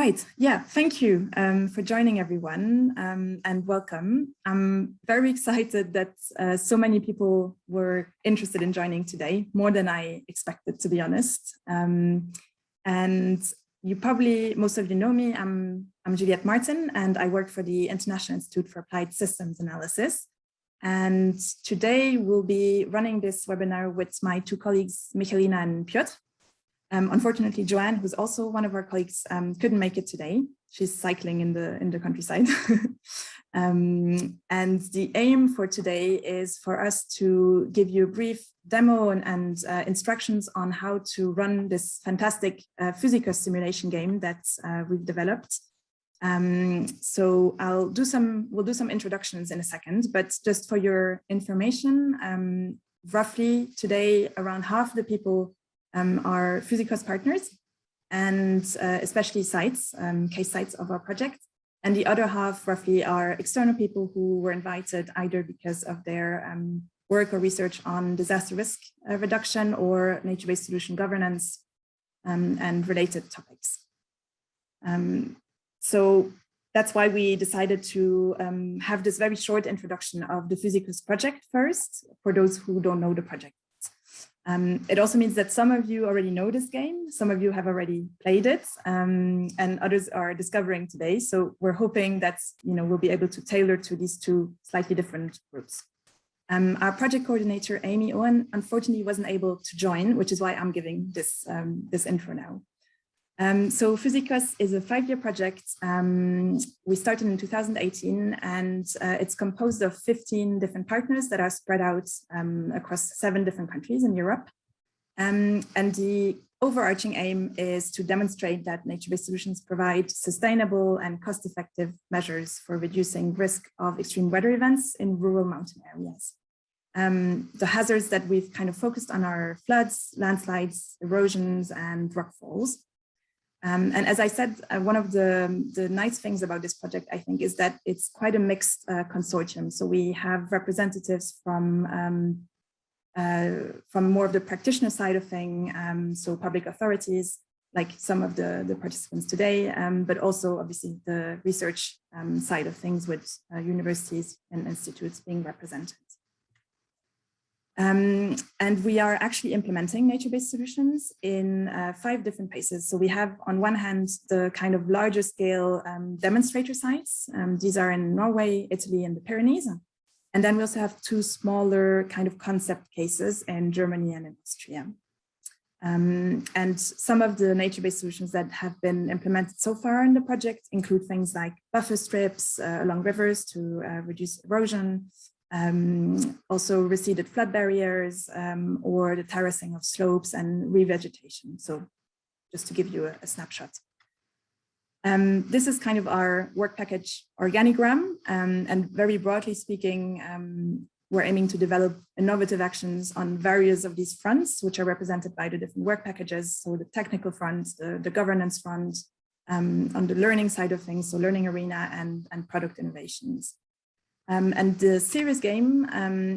Right, yeah, thank you for joining everyone and welcome. I'm very excited that so many people were interested in joining today, more than I expected, to be honest. And you probably, most of you know me, I'm Juliette Martin, and I work for the International Institute for Applied Systems Analysis. And today we'll be running this webinar with my two colleagues, Michalina and Piotr. Unfortunately, Joanne, who's also one of our colleagues, couldn't make it today. She's cycling in the countryside. And the aim for today is for us to give you a brief demo and instructions on how to run this fantastic PHUSICOS simulation game that we've developed. So we'll do some introductions in a second, but just for your information, roughly today, around half the people are PHUSICOS partners and especially sites, case sites of our project. And the other half roughly are external people who were invited either because of their work or research on disaster risk reduction or nature-based solution governance and related topics. So that's why we decided to have this very short introduction of the PHUSICOS project first, for those who don't know the project. It also means that some of you already know this game, some of you have already played it, and others are discovering today. So we're hoping that we'll be able to tailor to these two slightly different groups. Our project coordinator, Amy Owen, unfortunately wasn't able to join, which is why I'm giving this, this intro now. So PHUSICOS is a 5-year project. We started in 2018 and it's composed of 15 different partners that are spread out across 7 different countries in Europe. And the overarching aim is to demonstrate that nature-based solutions provide sustainable and cost-effective measures for reducing risk of extreme weather events in rural mountain areas. The hazards that we've kind of focused on are floods, landslides, erosions, and rockfalls. And as I said, one of the nice things about this project, I think, is that it's quite a mixed consortium. So we have representatives from more of the practitioner side of things, so public authorities, like some of the participants today, but also obviously the research side of things with universities and institutes being represented. And we are actually implementing nature-based solutions in 5 different places. So we have on one hand, the kind of larger scale demonstrator sites. These are in Norway, Italy, and the Pyrenees. And then we also have 2 smaller kind of concept cases in Germany and in Austria. And some of the nature-based solutions that have been implemented so far in the project include things like buffer strips along rivers to reduce erosion, also receded flood barriers or the terracing of slopes and revegetation. So just to give you a snapshot. This is kind of our work package organigram, and very broadly speaking, we're aiming to develop innovative actions on various of these fronts, which are represented by the different work packages. So the technical front, the governance front, on the learning side of things, so learning arena and product innovations. And the series game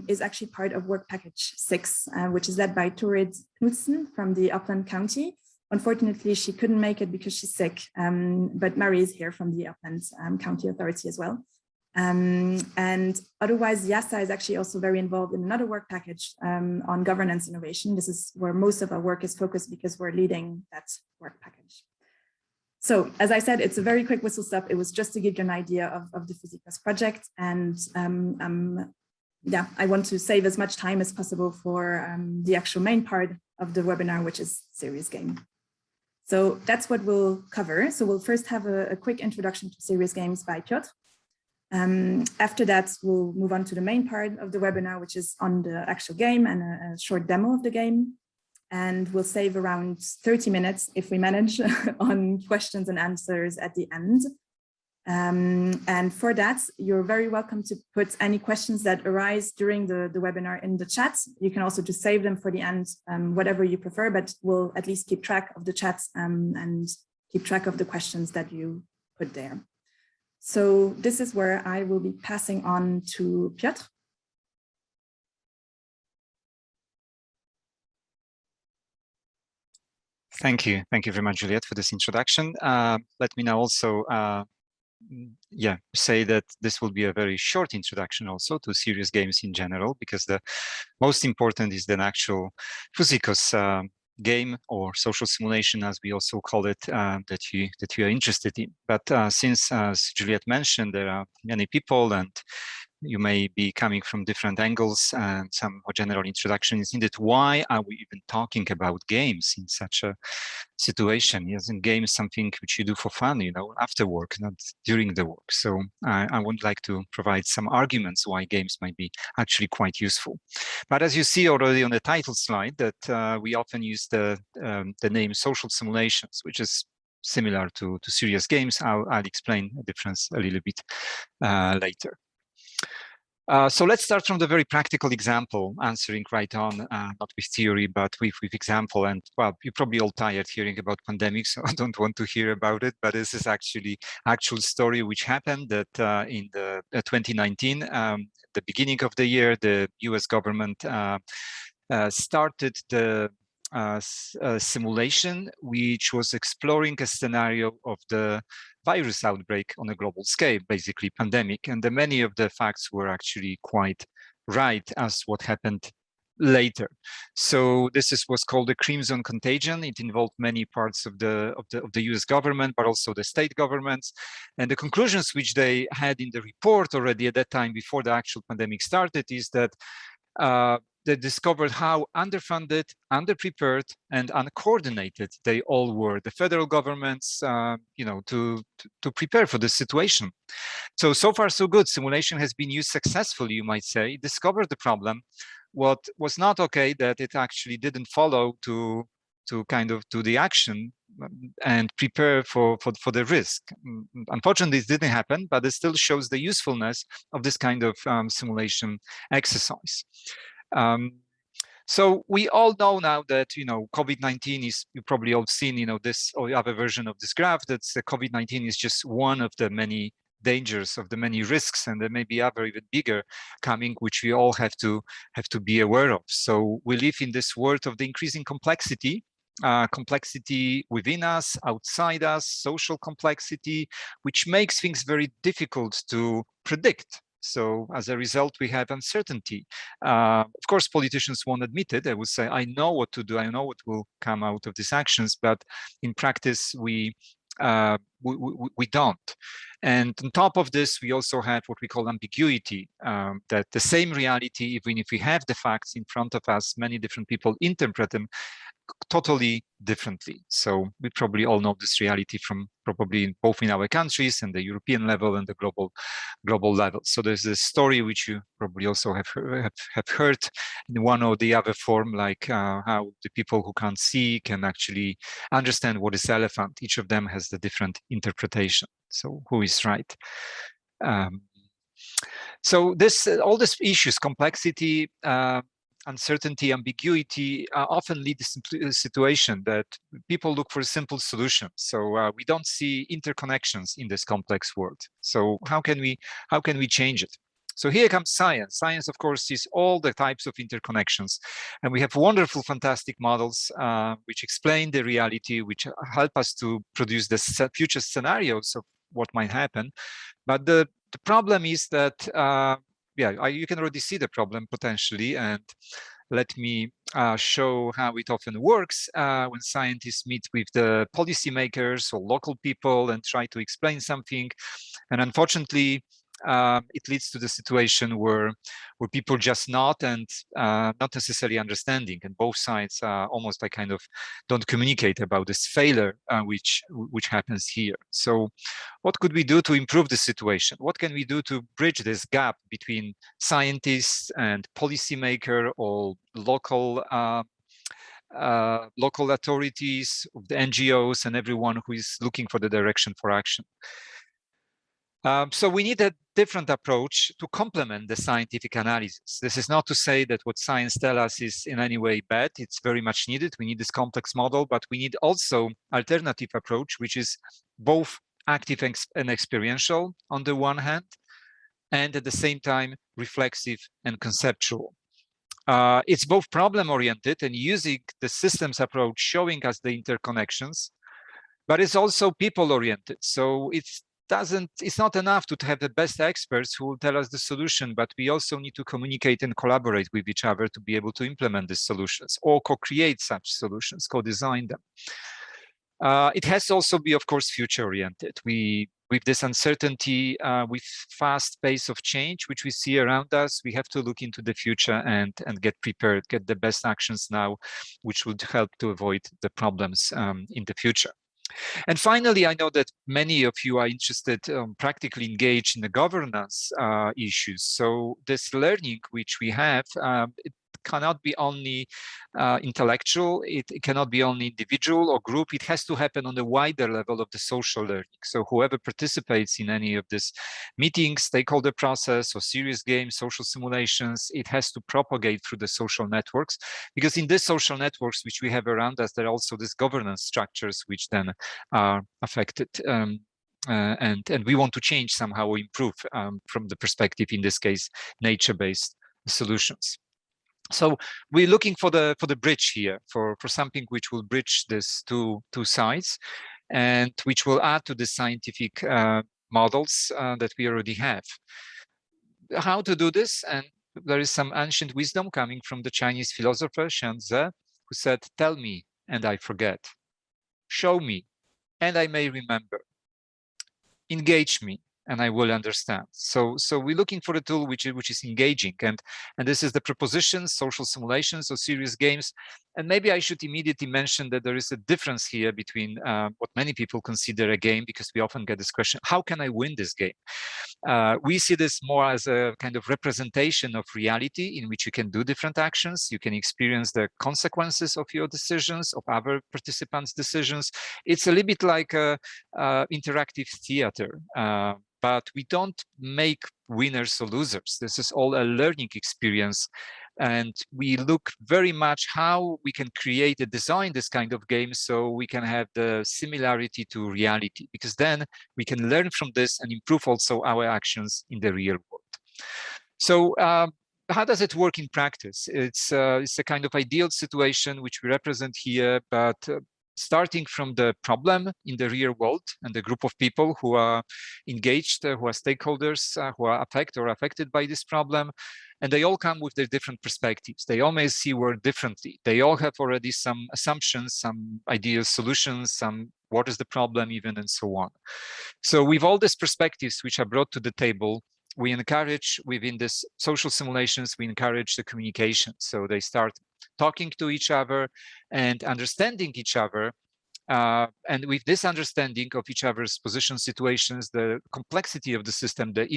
is actually part of work package 6, which is led by Turid Knudsen from the Upland County. Unfortunately, she couldn't make it because she's sick, but Mary is here from the Upland County Authority as well. And otherwise, Yasa is actually also very involved in another work package on governance innovation. This is where most of our work is focused because we're leading that work package. So as I said, it's a very quick whistle stop. It was just to give you an idea of the PHUSICOS project. And yeah, I want to save as much time as possible for the actual main part of the webinar, which is series game. So that's what we'll cover. So we'll first have a quick introduction to series games by Piotr. After that, we'll move on to the main part of the webinar, which is on the actual game and a short demo of the game. And we'll save around 30 minutes if we manage on questions and answers at the end. And for that, you're very welcome to put any questions that arise during the webinar in the chat. You can also just save them for the end, whatever you prefer, but we'll at least keep track of the chat and keep track of the questions that you put there. So this is where I will be passing on to Piotr. Thank you very much, Juliette, for this introduction. Let me now also say that this will be a very short introduction also to serious games in general, because the most important is the actual PHUSICOS game, or social simulation, as we also call it, that you are interested in. But since, as Juliette mentioned, there are many people and you may be coming from different angles, and some general introduction is needed. Why are we even talking about games in such a situation? Isn't games something which you do for fun, after work, not during the work? So I would like to provide some arguments why games might be actually quite useful. But as you see already on the title slide, that we often use the name social simulations, which is similar to serious games. I'll explain the difference a little bit later. So let's start from the very practical example, answering right on, not with theory, but with example. And well, you're probably all tired hearing about pandemics, so I don't want to hear about it, but this is actually actual story which happened that in the 2019, the beginning of the year, the US government started the simulation, which was exploring a scenario of the virus outbreak on a global scale, basically pandemic. And many of the facts were actually quite right as what happened later. So this was called the Crimson Contagion. It involved many parts of the US government, but also the state governments. And the conclusions which they had in the report already at that time, before the actual pandemic started, is that they discovered how underfunded, underprepared, and uncoordinated they all were, the federal governments, to prepare for this situation. So far, so good. Simulation has been used successfully, you might say, discovered the problem. What was not okay, that it actually didn't follow to the action and prepare for the risk. Unfortunately, this didn't happen, but it still shows the usefulness of this kind of simulation exercise. So we all know now that, COVID-19 is, you probably all seen, this or the other version of this graph, that COVID-19 is just one of the many dangers, of the many risks, and there may be other even bigger coming, which we all have to be aware of. So we live in this world of the increasing complexity, complexity within us, outside us, social complexity, which makes things very difficult to predict. So as a result, we have uncertainty. Of course, politicians won't admit it. They would say, I know what to do. I know what will come out of these actions. But in practice, we don't. And on top of this, we also have what we call ambiguity, that the same reality, even if we have the facts in front of us, many different people interpret them totally differently. So we probably all know this reality from probably both in our countries and the European level and the global level. So there's this story which you probably also have heard in one or the other form, like how the people who can't see can actually understand what is elephant. Each of them has the different interpretation. So who is right? So all these issues, complexity, uncertainty, ambiguity, often lead to a situation that people look for simple solutions. So we don't see interconnections in this complex world. So how can we change it? So here comes science. Science, of course, is all the types of interconnections. And we have wonderful, fantastic models which explain the reality, which help us to produce the future scenarios of what might happen. But the problem is that, you can already see the problem potentially. And let me show how it often works when scientists meet with the policymakers or local people and try to explain something. And unfortunately, it leads to the situation where people just nod and not necessarily understanding, and both sides almost like kind of don't communicate about this failure which happens here. So what could we do to improve the situation? What can we do to bridge this gap between scientists and policymaker or local authorities, the NGOs, and everyone who is looking for the direction for action? So we need a different approach to complement the scientific analysis. This is not to say that what science tells us is in any way bad. It's very much needed. We need this complex model, but we need also alternative approach, which is both active and experiential on the one hand, and at the same time reflexive and conceptual. It's both problem-oriented and using the systems approach, showing us the interconnections, but it's also people-oriented. So it's not enough to have the best experts who will tell us the solution, but we also need to communicate and collaborate with each other to be able to implement these solutions or co-create such solutions, co-design them. It has to also be, of course, future-oriented. With this uncertainty, with fast pace of change, which we see around us, we have to look into the future and get prepared, get the best actions now, which would help to avoid the problems in the future. And finally, I know that many of you are interested, practically engaged in the governance issues. So this learning which we have, it cannot be only intellectual, it cannot be only individual or group, it has to happen on the wider level of the social learning. So whoever participates in any of this meetings, stakeholder process or serious games, social simulations, it has to propagate through the social networks, because in these social networks which we have around us, there are also these governance structures which then are affected. And we want to change somehow or improve from the perspective, in this case, nature-based solutions. So we're looking for the bridge here, for something which will bridge these two sides, and which will add to the scientific models that we already have. How to do this? And there is some ancient wisdom coming from the Chinese philosopher Xuanzi, who said, "Tell me, and I forget. Show me, and I may remember. Engage me, and I will understand." So we're looking for a tool which is engaging, and this is the propositions, social simulations, or serious games. And maybe I should immediately mention that there is a difference here between what many people consider a game, because we often get this question: how can I win this game? We see this more as a kind of representation of reality in which you can do different actions, you can experience the consequences of your decisions, of other participants' decisions. It's a little bit like a interactive theater, but we don't make winners or losers. This is all a learning experience. And we look very much how we can create and design this kind of game so we can have the similarity to reality, because then we can learn from this and improve also our actions in the real world. So how does it work in practice? It's a kind of ideal situation which we represent here, but starting from the problem in the real world and the group of people who are engaged, who are stakeholders, who are affected by this problem. And they all come with their different perspectives. They all may see world differently. They all have already some assumptions, some ideal solutions, some what is the problem even, and so on. So with all these perspectives which are brought to the table, we encourage, within this social simulations, we encourage the communication. So they start talking to each other and understanding each other. And with this understanding of each other's position situations, the complexity of the system, the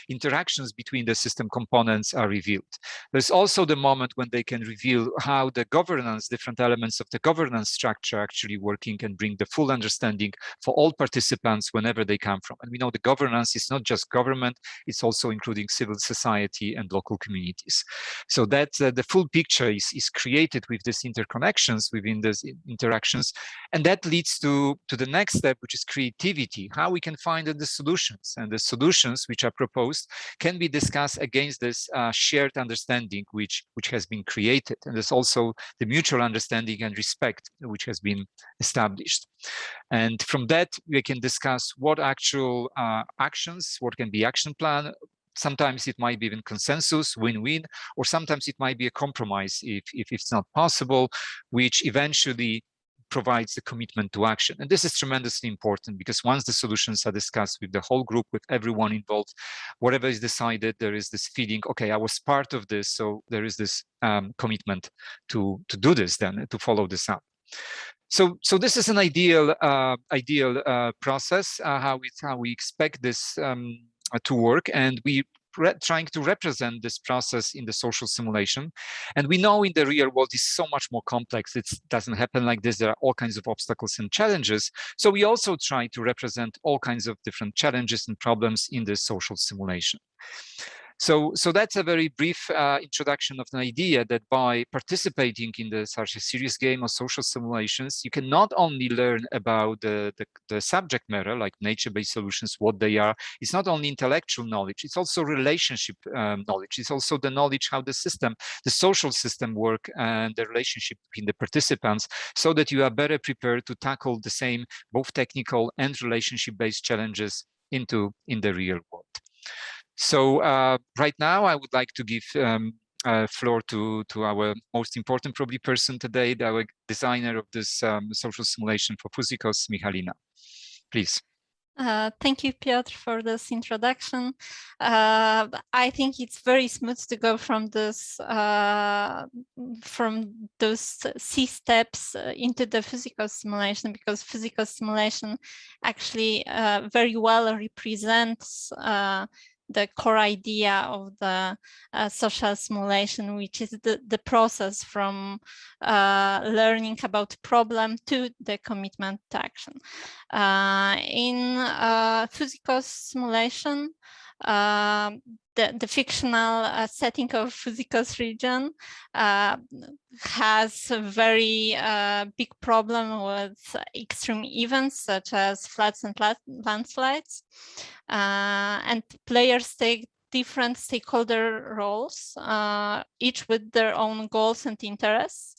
interactions between the system components are revealed. There's also the moment when they can reveal how the governance, different elements of the governance structure actually working, and bring the full understanding for all participants whenever they come from. And we know the governance is not just government, it's also including civil society and local communities. So that the full picture is created with these interconnections within these interactions. And that leads to the next step, which is creativity, how we can find the solutions. And the solutions which are proposed can be discussed against this shared understanding which has been created. And there's also the mutual understanding and respect which has been established. And from that, we can discuss what actual actions, what can be action plan. Sometimes it might be even consensus, win-win, or sometimes it might be a compromise if it's not possible, which eventually provides the commitment to action. And this is tremendously important, because once the solutions are discussed with the whole group, with everyone involved, whatever is decided, there is this feeling, okay, I was part of this, so there is this commitment to do this then, to follow this up. So this is an ideal process, how we expect this to work, and we trying to represent this process in the social simulation. And we know in the real world is so much more complex. It doesn't happen like this. There are all kinds of obstacles and challenges. So we also try to represent all kinds of different challenges and problems in this social simulation. So that's a very brief introduction of the idea that by participating in such a serious game or social simulations, you can not only learn about the subject matter, like nature-based solutions, what they are. It's not only intellectual knowledge, it's also relationship knowledge. It's also the knowledge how the social system work and the relationship between the participants, so that you are better prepared to tackle the same both technical and relationship-based challenges in the real world. So right now, I would like to give floor to our most important probably person today, our designer of this social simulation for PHUSICOS, Michalina. Please. Thank you, Piotr, for this introduction. I think it's very smooth to go from those C steps into the PHUSICOS simulation, because PHUSICOS simulation actually very well represents the core idea of the social simulation, which is the process from learning about problem to the commitment to action. In PHUSICOS simulation, the fictional setting of PHUSICOS region has a very big problem with extreme events such as floods and landslides, and players take different stakeholder roles, each with their own goals and interests.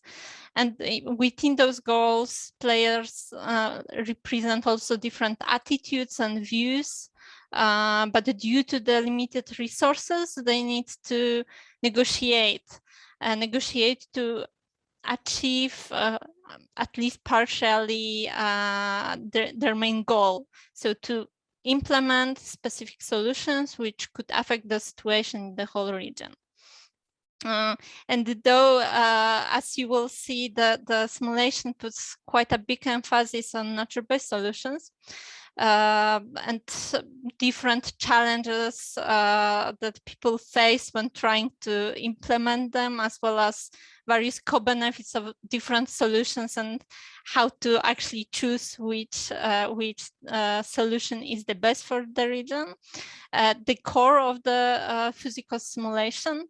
And within those goals, players represent also different attitudes and views. But due to the limited resources, they need to negotiate to achieve at least partially their main goal. So to implement specific solutions which could affect the situation in the whole region. And though, as you will see, the simulation puts quite a big emphasis on nature-based solutions and different challenges that people face when trying to implement them, as well as various co-benefits of different solutions and how to actually choose which solution is the best for the region. The core of the PHUSICOS simulation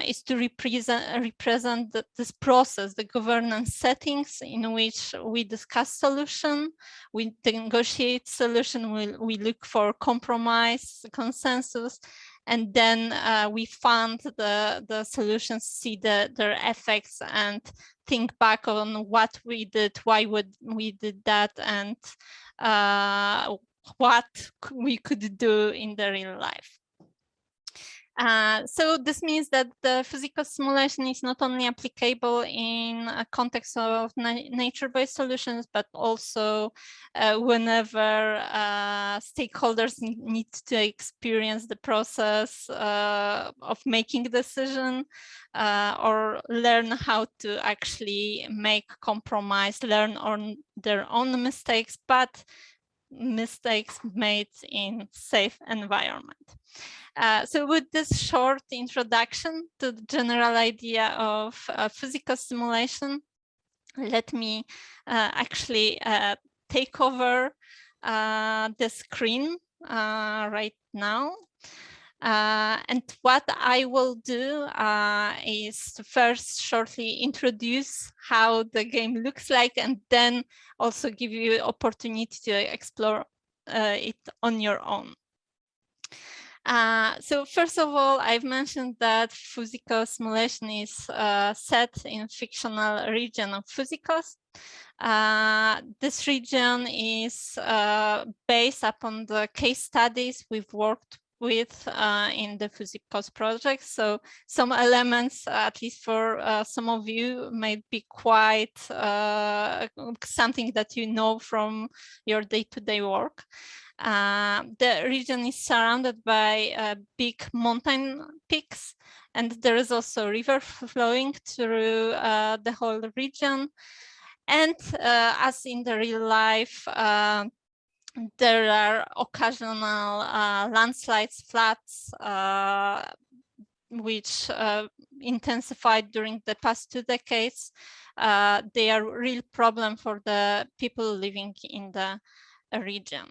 is to represent this process, the governance settings in which we discuss solution, we negotiate solution, we look for compromise, consensus, and then we fund the solutions, see their effects, and think back on what we did, why we did that, and what we could do in the real life. So this means that the PHUSICOS simulation is not only applicable in a context of nature-based solutions, but also whenever stakeholders need to experience the process of making a decision or learn how to actually make compromise, learn on their own mistakes, but mistakes made in safe environment. So with this short introduction to the general idea of PHUSICOS simulation, let me actually take over the screen right now. And what I will do is to first shortly introduce how the game looks like, and then also give you opportunity to explore it on your own. So first of all, I've mentioned that PHUSICOS simulation is set in fictional region of PHUSICOS. This region is based upon the case studies we've worked with in the PHUSICOS project. So some elements, at least for some of you, may be quite something that you know from your day-to-day work. The region is surrounded by big mountain peaks, and there is also a river flowing through the whole region. And as in the real life, there are occasional landslides, floods, which intensified during the past 2 decades. They are a real problem for the people living in the region.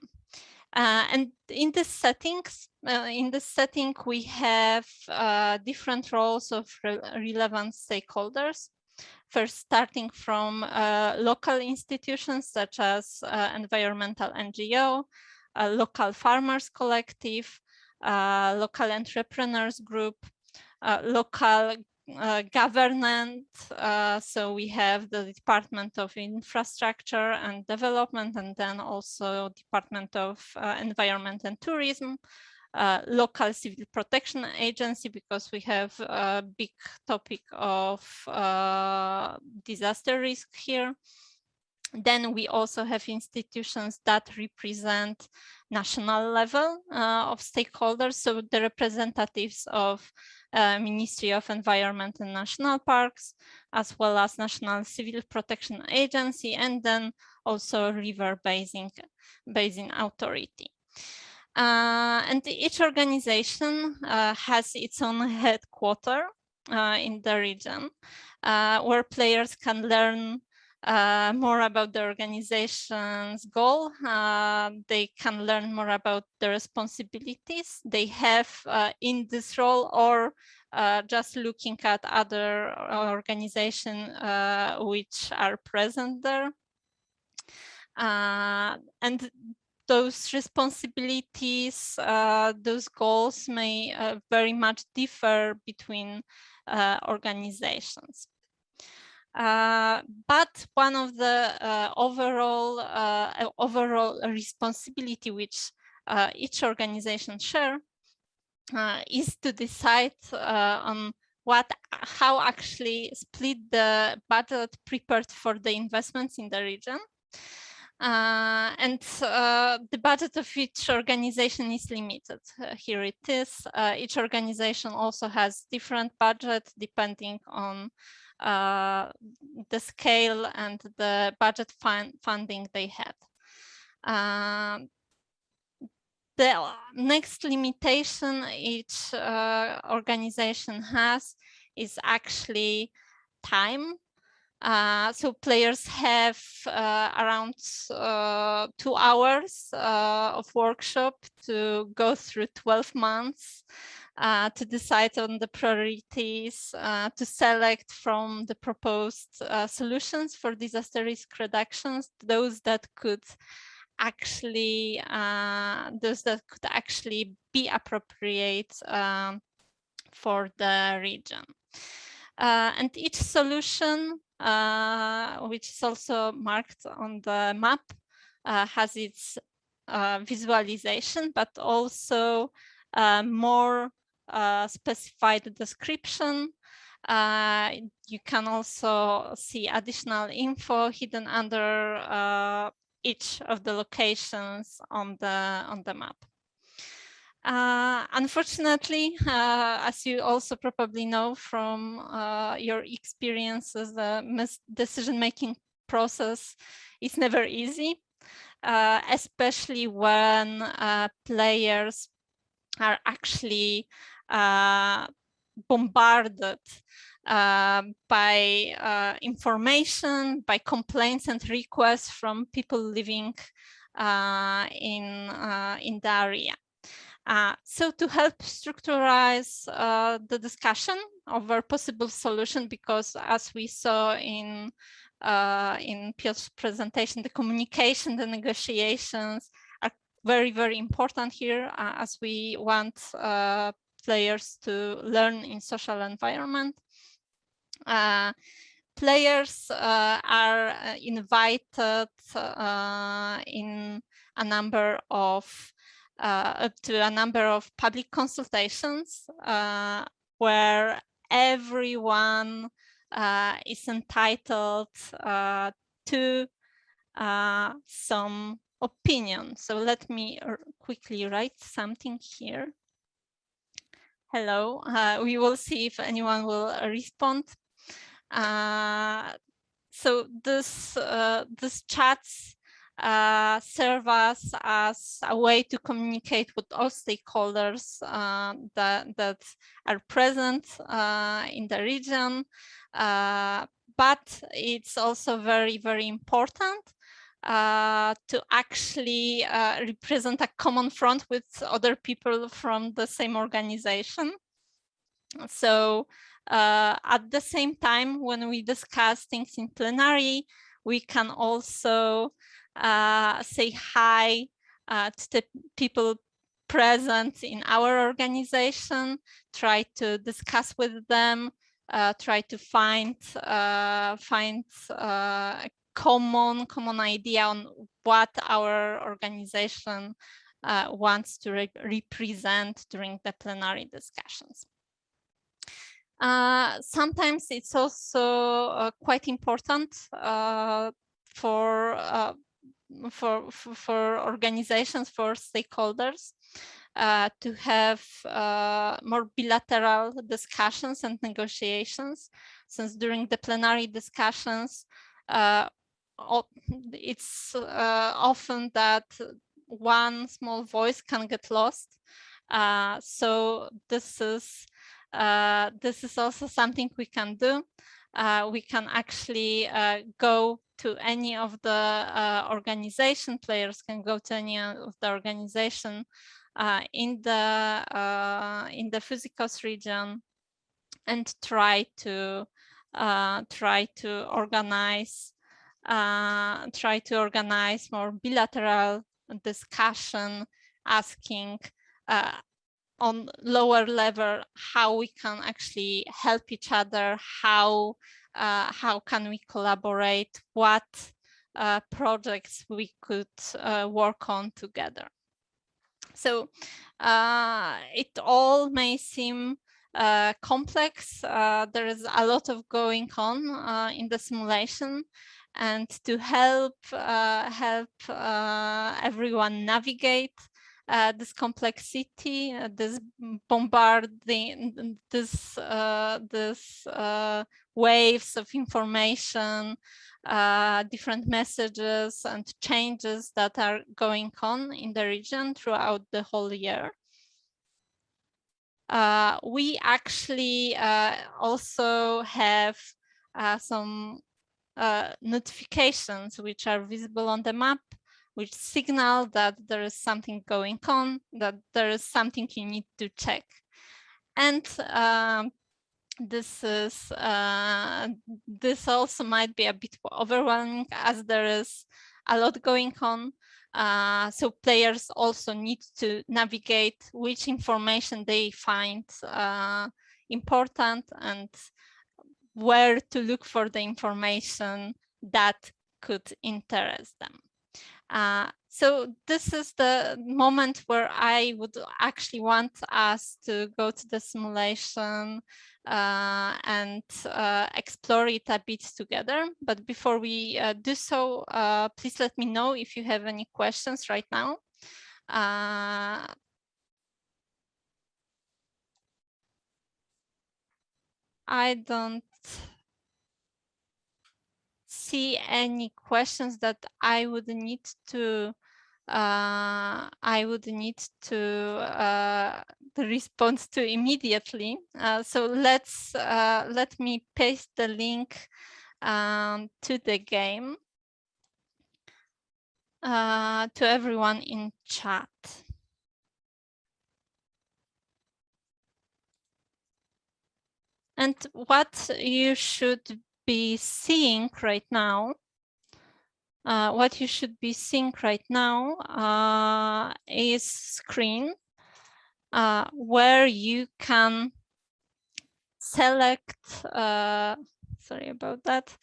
And in these settings, in this setting, we have different roles of relevant stakeholders. First, starting from local institutions such as environmental NGO, local farmers collective, local entrepreneurs group, local government. So we have the Department of Infrastructure and Development, and then also Department of Environment and Tourism, local civil protection agency, because we have a big topic of disaster risk here. Then we also have institutions that represent national level of stakeholders, so the representatives of Ministry of Environment and National Parks, as well as National Civil Protection Agency, and then also River Basin Authority. And each organization has its own headquarters in the region, where players can learn more about the organization's goal. They can learn more about the responsibilities they have in this role, or just looking at other organizations which are present there. And those responsibilities, those goals may very much differ between organizations. But one of the overall responsibility which each organization share is to decide on how actually split the budget prepared for the investments in the region. And the budget of each organization is limited. Here it is. Each organization also has different budget depending on the scale and the budget funding they had. The next limitation each organization has is actually time. So players have around 2 hours of workshop to go through 12 months to decide on the priorities, to select from the proposed solutions for disaster risk reductions, those that could actually be appropriate for the region. And each solution, which is also marked on the map, has its visualization, but also more specified description. You can also see additional info hidden under each of the locations on the map. Unfortunately, as you also probably know from your experiences, the decision-making process is never easy, especially when players are actually bombarded by information, by complaints and requests from people living in the area. So to help structurize the discussion of our possible solution, because as we saw in Piotr's presentation, the communication, the negotiations are very, very important here, as we want players to learn in social environment. Players are invited in a number of up to a number of public consultations where everyone is entitled to some opinion. So let me quickly write something here. Hello, we will see if anyone will respond. So this chats serve us as a way to communicate with all stakeholders that are present in the region, but it's also very, very important to actually represent a common front with other people from the same organization. So at the same time, when we discuss things in plenary, we can also say hi to the people present in our organization, try to discuss with them, try to find a common idea on what our organization wants to represent during the plenary discussions. Sometimes it's also quite important for organizations, for stakeholders, to have more bilateral discussions and negotiations, since during the plenary discussions, it's often that one small voice can get lost. So this is also something we can do. We can actually go to any of the organization, players can go to any of the organization in the PHUSICOS region and try to organize more bilateral discussion, asking on lower level how we can actually help each other, how can we collaborate, what projects we could work on together. So it all may seem complex. There is a lot of going on in the simulation, and to help everyone navigate this complexity, this bombarding, this waves of information, different messages and changes that are going on in the region throughout the whole year. We actually also have some notifications which are visible on the map, which signal that there is something going on, that there is something you need to check. And this also might be a bit overwhelming, as there is a lot going on. So players also need to navigate which information they find important and where to look for the information that could interest them. So this is the moment where I would actually want us to go to the simulation and explore it a bit together. But before we do so, please let me know if you have any questions right now. I don't see any questions that I would need to respond to immediately. So let me paste the link to the game to everyone in chat. And what you should be seeing right now, is screen where you can select, sorry about that,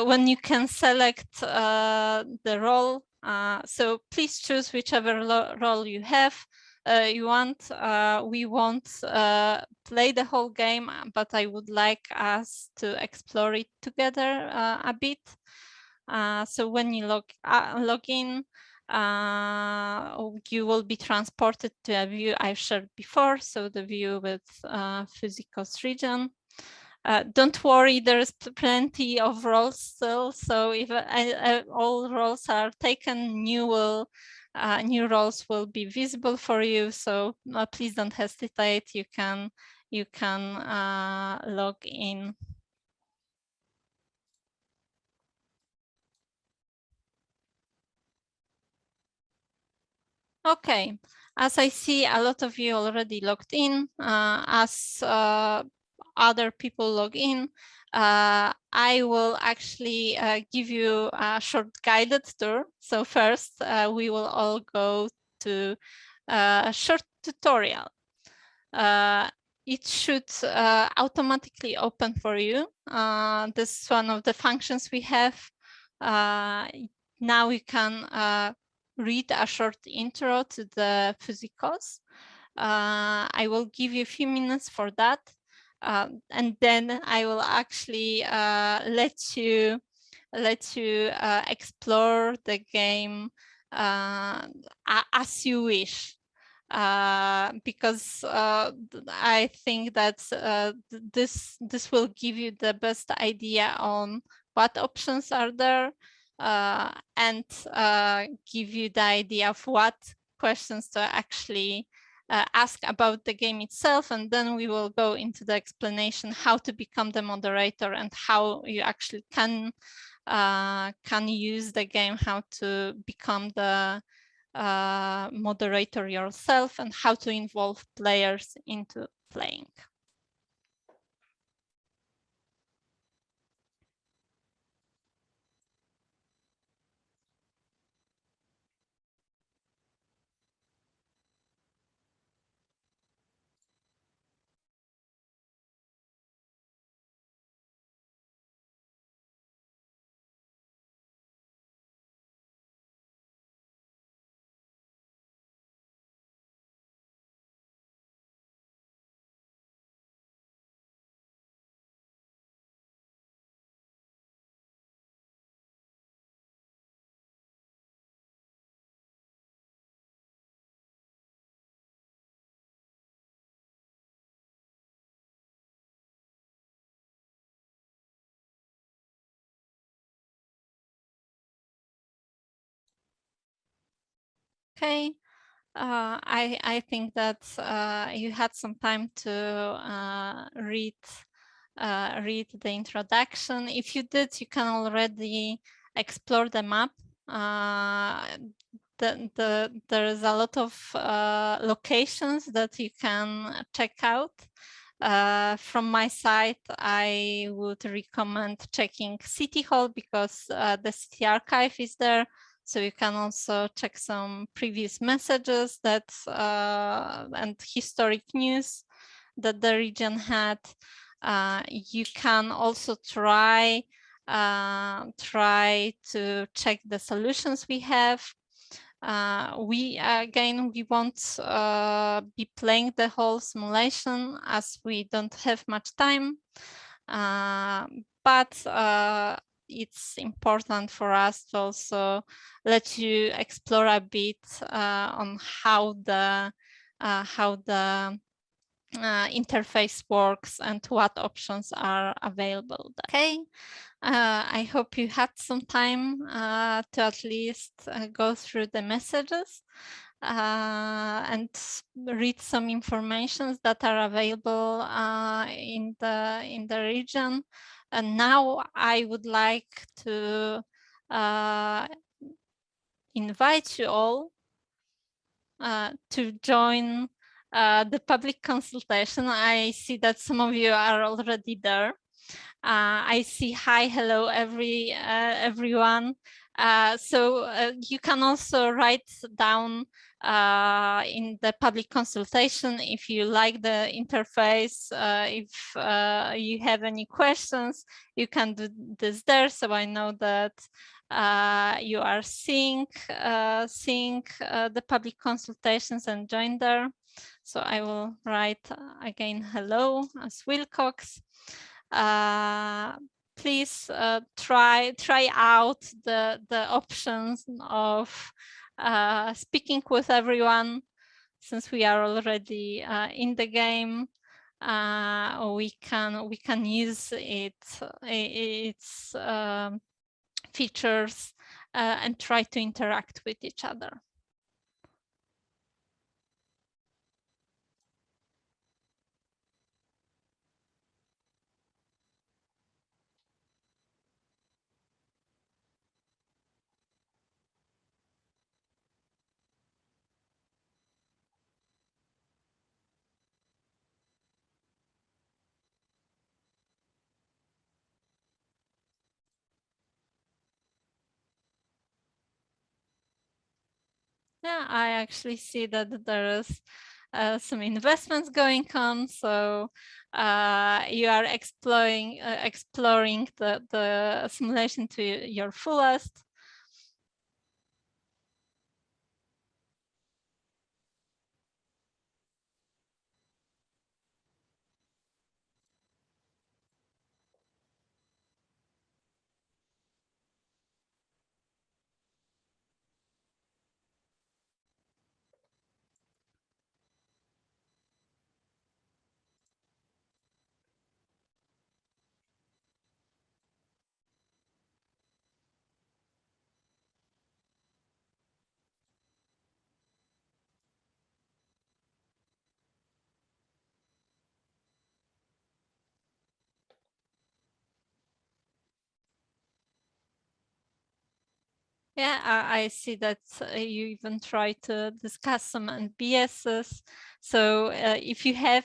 when you can select the role. So please choose whichever role you have. You want. We won't play the whole game, but I would like us to explore it together a bit. So when you log in, you will be transported to a view I've shared before, so the view with PHUSICOS region. Don't worry, there's plenty of roles still, so if all roles are taken, new roles will be visible for you, so please don't hesitate. You can log in. Okay, as I see, a lot of you already logged in. As other people log in, I will actually give you a short guided tour. So first, we will all go to a short tutorial. It should automatically open for you. This is one of the functions we have. Now you can read a short intro to the PHUSICOS. I will give you a few minutes for that. And then I will actually let you explore the game as you wish. Because I think that this will give you the best idea on what options are there, and give you the idea of what questions to actually ask about the game itself. And then we will go into the explanation how to become the moderator and how you actually can use the game, how to become the moderator yourself, and how to involve players into playing. Okay, I think that you had some time to read the introduction. If you did, you can already explore the map. There is a lot of locations that you can check out. From my side, I would recommend checking City Hall because the city archive is there. So you can also check some previous messages that and historic news that the region had. You can also try to check the solutions we have. We won't be playing the whole simulation as we don't have much time, but it's important for us to also let you explore a bit on how the interface works and what options are available. Okay, I hope you had some time to at least go through the messages and read some information that are available in the region. And now I would like to invite you all to join the public consultation. I see that some of you are already there. I see hi, hello, everyone. So you can also write down in the public consultation if you like the interface. If you have any questions, you can do this there. So I know that you are seeing the public consultations and join there. So I will write again hello as Wilcox. Please try out the options of speaking with everyone. Since we are already in the game, we can use its features and try to interact with each other. Yeah, I actually see that there is some investments going on. So you are exploring the simulation to your fullest. Yeah, I see that you even try to discuss some NBSs. So if you have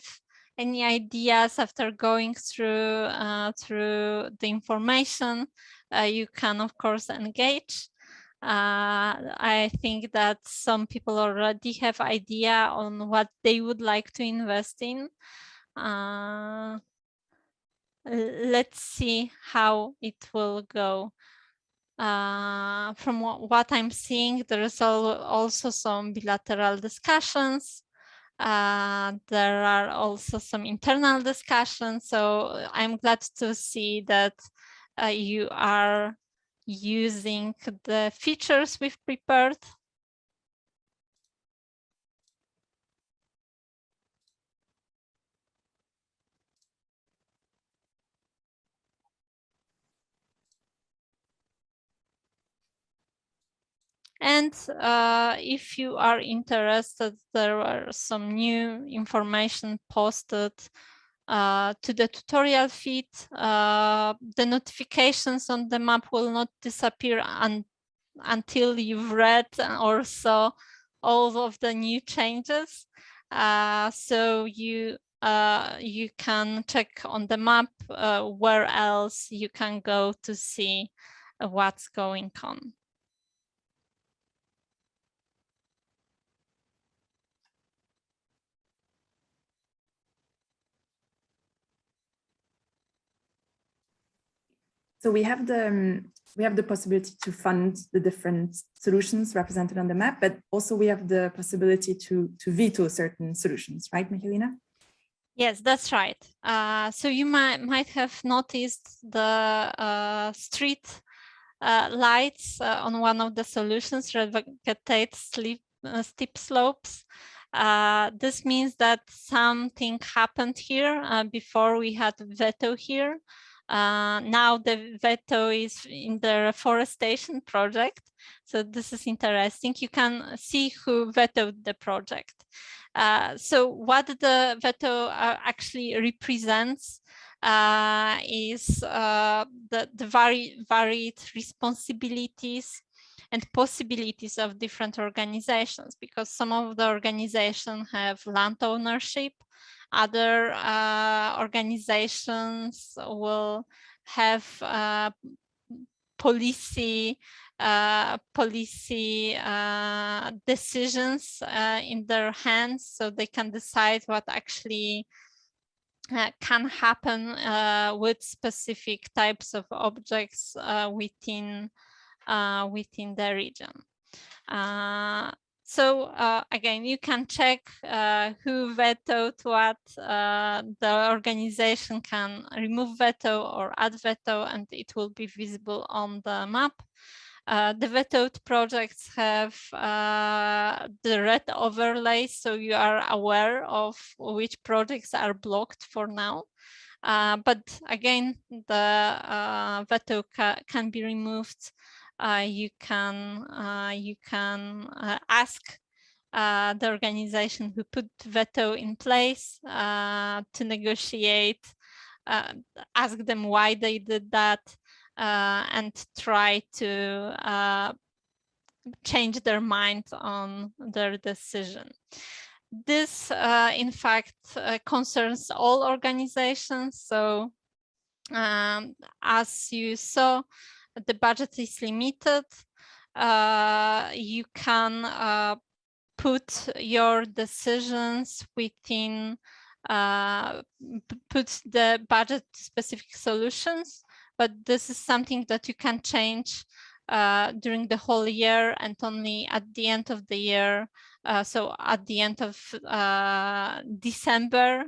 any ideas after going through the information, you can of course engage. I think that some people already have idea on what they would like to invest in. Let's see how it will go. From what I'm seeing, there is also some bilateral discussions. There are also some internal discussions. So I'm glad to see that you are using the features we've prepared. And if you are interested, there are some new information posted to the tutorial feed. The notifications on the map will not disappear until you've read or saw all of the new changes. So you can check on the map where else you can go to see what's going on. So we have the possibility to fund the different solutions represented on the map, but also we have the possibility to veto certain solutions, right, Michalina? Yes, that's right. So you might have noticed the street lights on one of the solutions, revegetate steep slopes. This means that something happened here before we had Veto here. Now the Veto is in the reforestation project. So this is interesting. You can see who vetoed the project. So what the Veto actually represents is the varied responsibilities and possibilities of different organizations, because some of the organizations have land ownership, other organizations will have policy decisions in their hands, so they can decide what actually can happen with specific types of objects within the region. So again, you can check who vetoed what. The organization can remove veto or add veto, and it will be visible on the map. The vetoed projects have the red overlay, so you are aware of which projects are blocked for now. But again, the veto can be removed. You can ask the organization who put veto in place to negotiate, ask them why they did that, and try to change their mind on their decision. This, in fact, concerns all organizations. So as you saw, the budget is limited. You can put your decisions within, put the budget specific solutions, but this is something that you can change during the whole year and only at the end of the year. So at the end of December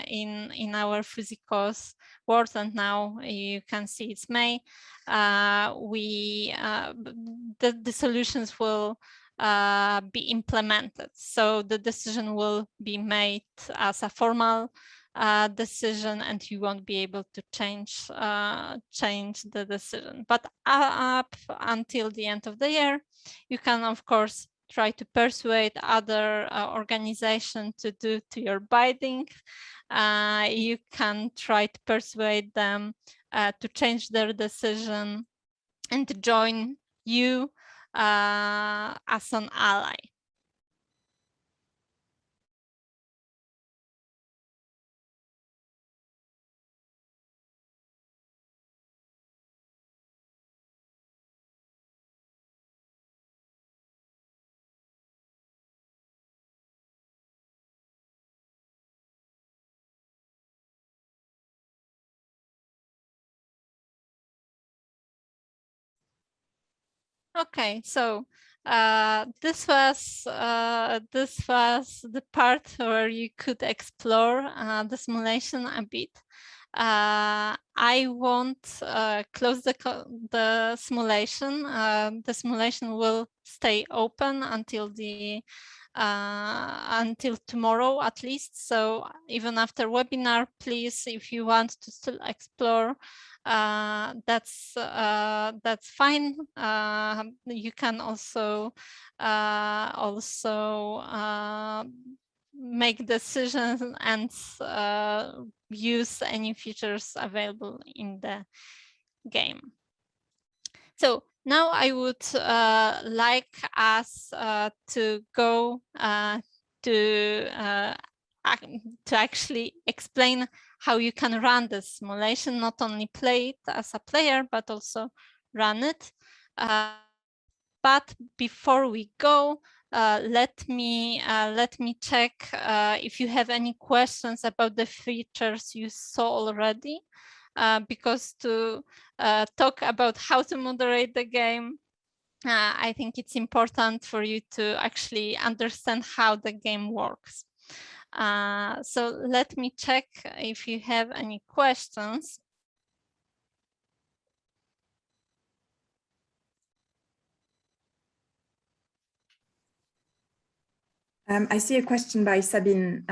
in our PHUSICOS world, and now you can see it's May, the solutions will be implemented. So the decision will be made as a formal decision, and you won't be able to change the decision. But up until the end of the year, you can of course try to persuade other organizations to do to your bidding. You can try to persuade them to change their decision and to join you as an ally. Okay, so this was the part where you could explore the simulation a bit. I won't close the simulation. The simulation will stay open until until tomorrow at least. So even after webinar, please, if you want to still explore, that's fine. You can also make decisions and use any features available in the game. So now I would like us to go to actually explain how you can run the simulation, not only play it as a player, but also run it. But before we go, let me check if you have any questions about the features you saw already, because to talk about how to moderate the game, I think it's important for you to actually understand how the game works. So let me check if you have any questions. I see a question by Sabine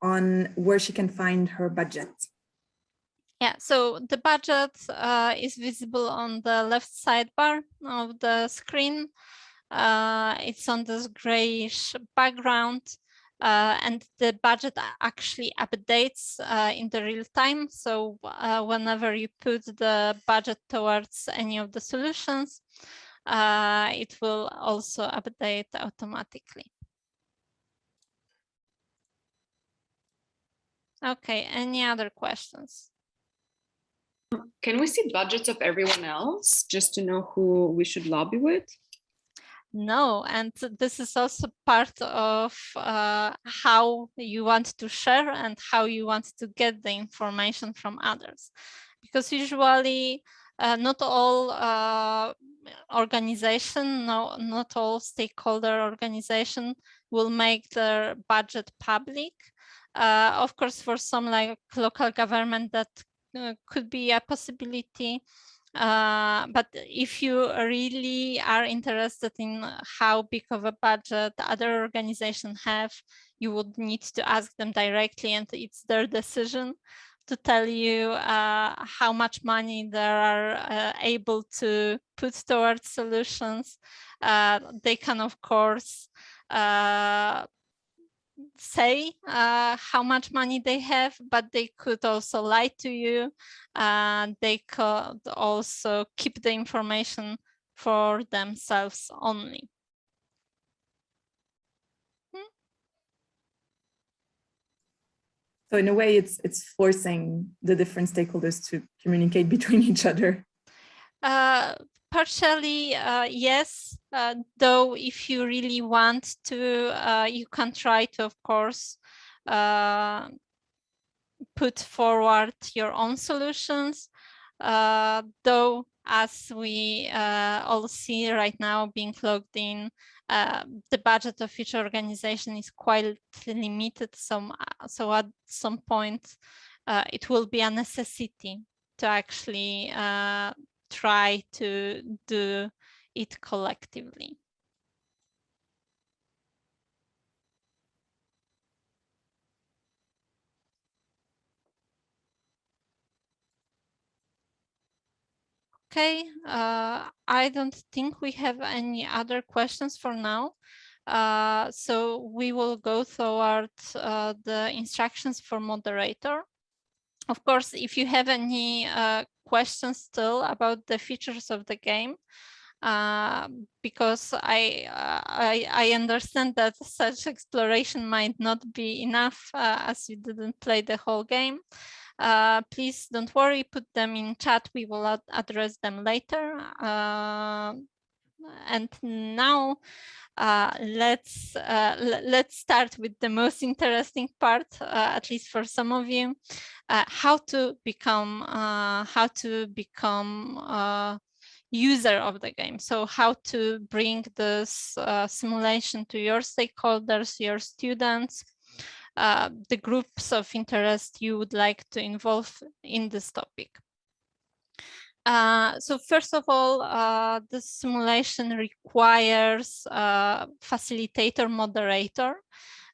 on where she can find her budget. Yeah, so the budget is visible on the left sidebar of the screen. It's on this grayish background, and the budget actually updates in the real time. So whenever you put the budget towards any of the solutions, it will also update automatically. Okay, any other questions? Can we see budgets of everyone else just to know who we should lobby with? No, and this is also part of how you want to share and how you want to get the information from others. Because usually not all organization, not all stakeholder organization will make their budget public. Of course, for some like local government, that could be a possibility. But if you really are interested in how big of a budget other organizations have, you would need to ask them directly, and it's their decision to tell you how much money they are able to put towards solutions. They can, of course, say how much money they have, but they could also lie to you. They could also keep the information for themselves only. So in a way, it's forcing the different stakeholders to communicate between each other. Partially, yes. Though, if you really want to, you can try to, of course, put forward your own solutions. Though, as we all see right now, being logged in, the budget of each organization is quite limited. So at some point, it will be a necessity to actually try to do it collectively. Okay, I don't think we have any other questions for now. So we will go toward the instructions for moderator. Of course, if you have any questions still about the features of the game, because I understand that such exploration might not be enough as you didn't play the whole game. Please don't worry, put them in chat. We will address them later. And now let's start with the most interesting part, at least for some of you, how to become user of the game. So how to bring this simulation to your stakeholders, your students, the groups of interest you would like to involve in this topic. So first of all, the simulation requires a facilitator moderator,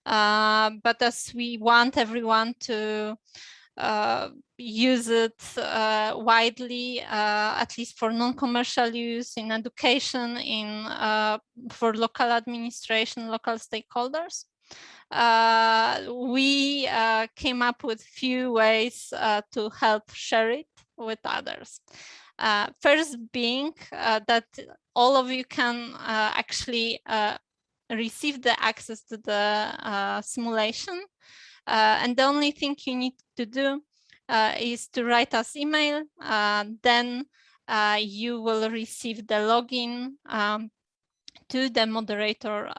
but as we want everyone to use it widely, at least for non-commercial use in education, for local administration, local stakeholders. We came up with few ways to help share it with others. First being that all of you can actually receive the access to the simulation. And the only thing you need to do is to write us email. Then you will receive the login to the moderator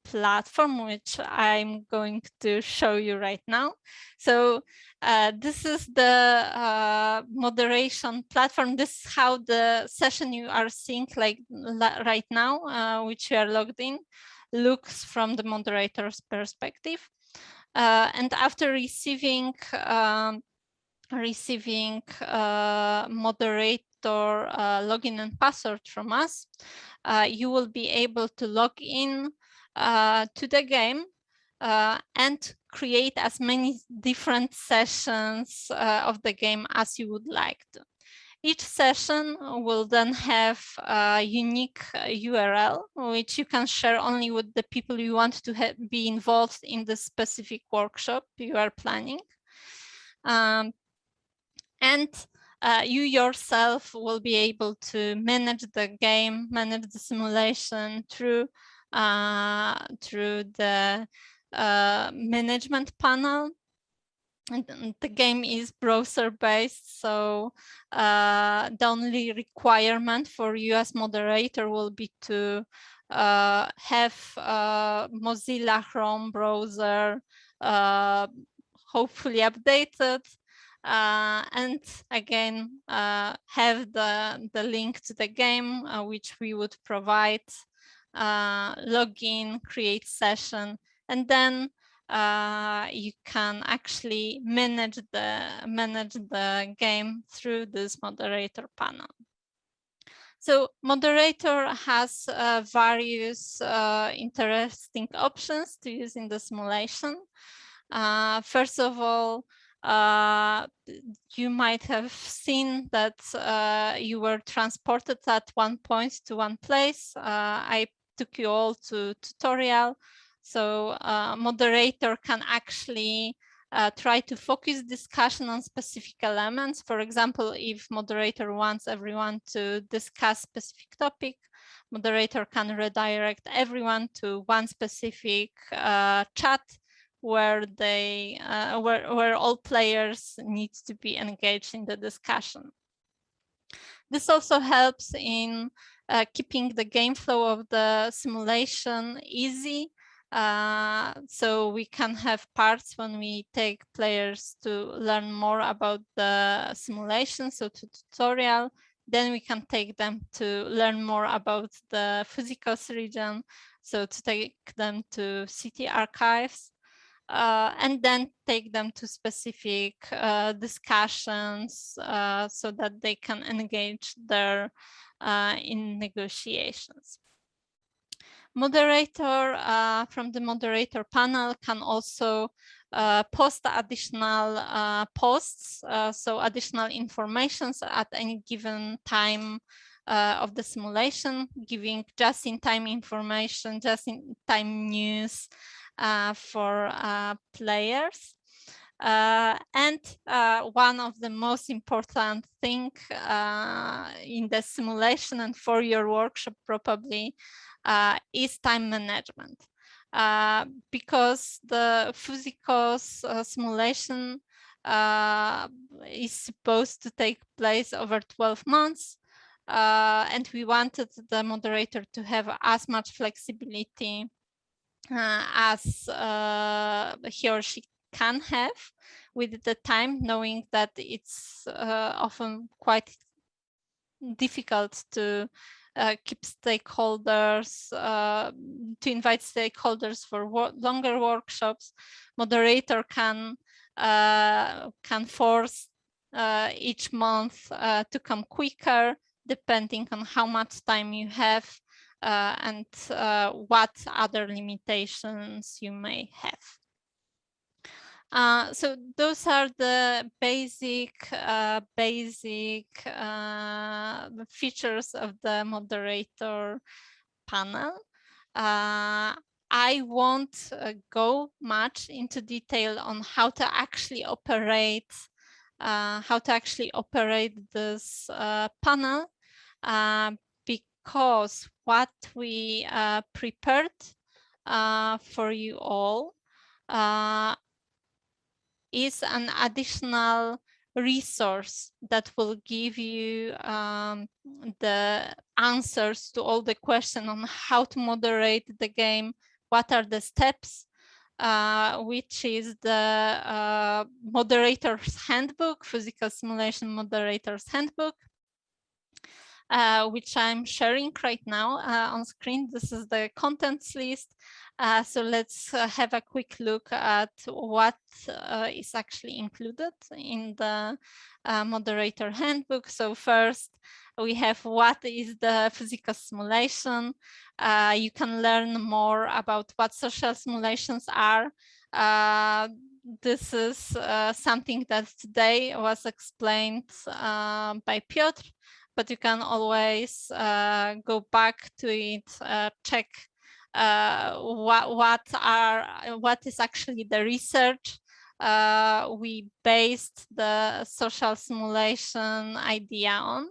platform, which I'm going to show you right now. So this is the moderation platform. This is how the session you are seeing right now, which you are logged in, looks from the moderator's perspective. And after receiving moderator login and password from us, you will be able to log in to the game and create as many different sessions of the game as you would like to. Each session will then have a unique URL, which you can share only with the people you want to be involved in the specific workshop you are planning. And you yourself will be able to manage the game, manage the simulation through the management panel. And the game is browser-based, so the only requirement for you as moderator will be to have Mozilla Chrome browser hopefully updated, and again have the link to the game, which we would provide, log in, create session, and then you can actually manage the game through this moderator panel. So moderator has various interesting options to use in the simulation. First of all, you might have seen that you were transported at one point to one place. I took you all to tutorial. So moderator can actually try to focus discussion on specific elements. For example, if moderator wants everyone to discuss specific topic, moderator can redirect everyone to one specific chat where where all players need to be engaged in the discussion. This also helps in keeping the game flow of the simulation easy. So we can have parts when we take players to learn more about the simulation, so to tutorial. Then we can take them to learn more about the PHUSICOS region, so to take them to city archives. And then take them to specific discussions so that they can engage there in negotiations. Moderator from the moderator panel can also post additional posts, so additional informations at any given time of the simulation, giving just-in-time information, just-in-time news for players. And one of the most important thing in the simulation and for your workshop probably is time management. Because the PHUSICOS simulation is supposed to take place over 12 months. And we wanted the moderator to have as much flexibility as he or she can have with the time, knowing that it's often quite difficult to keep stakeholders, to invite stakeholders for longer workshops. Moderator can force each month to come quicker, depending on how much time you have and what other limitations you may have. So those are the basic features of the moderator panel. I won't go much into detail on how to actually operate this panel, because what we prepared for you all is an additional resource that will give you the answers to all the questions on how to moderate the game, what are the steps, which is the Moderators Handbook, Physical Simulation Moderators Handbook, which I'm sharing right now on screen. This is the contents list. So let's have a quick look at what is actually included in the Moderator Handbook. So first, we have what is the physical simulation. You can learn more about what social simulations are. This is something that today was explained by Piotr, but you can always go back to it, check what is actually the research we based the social simulation idea on.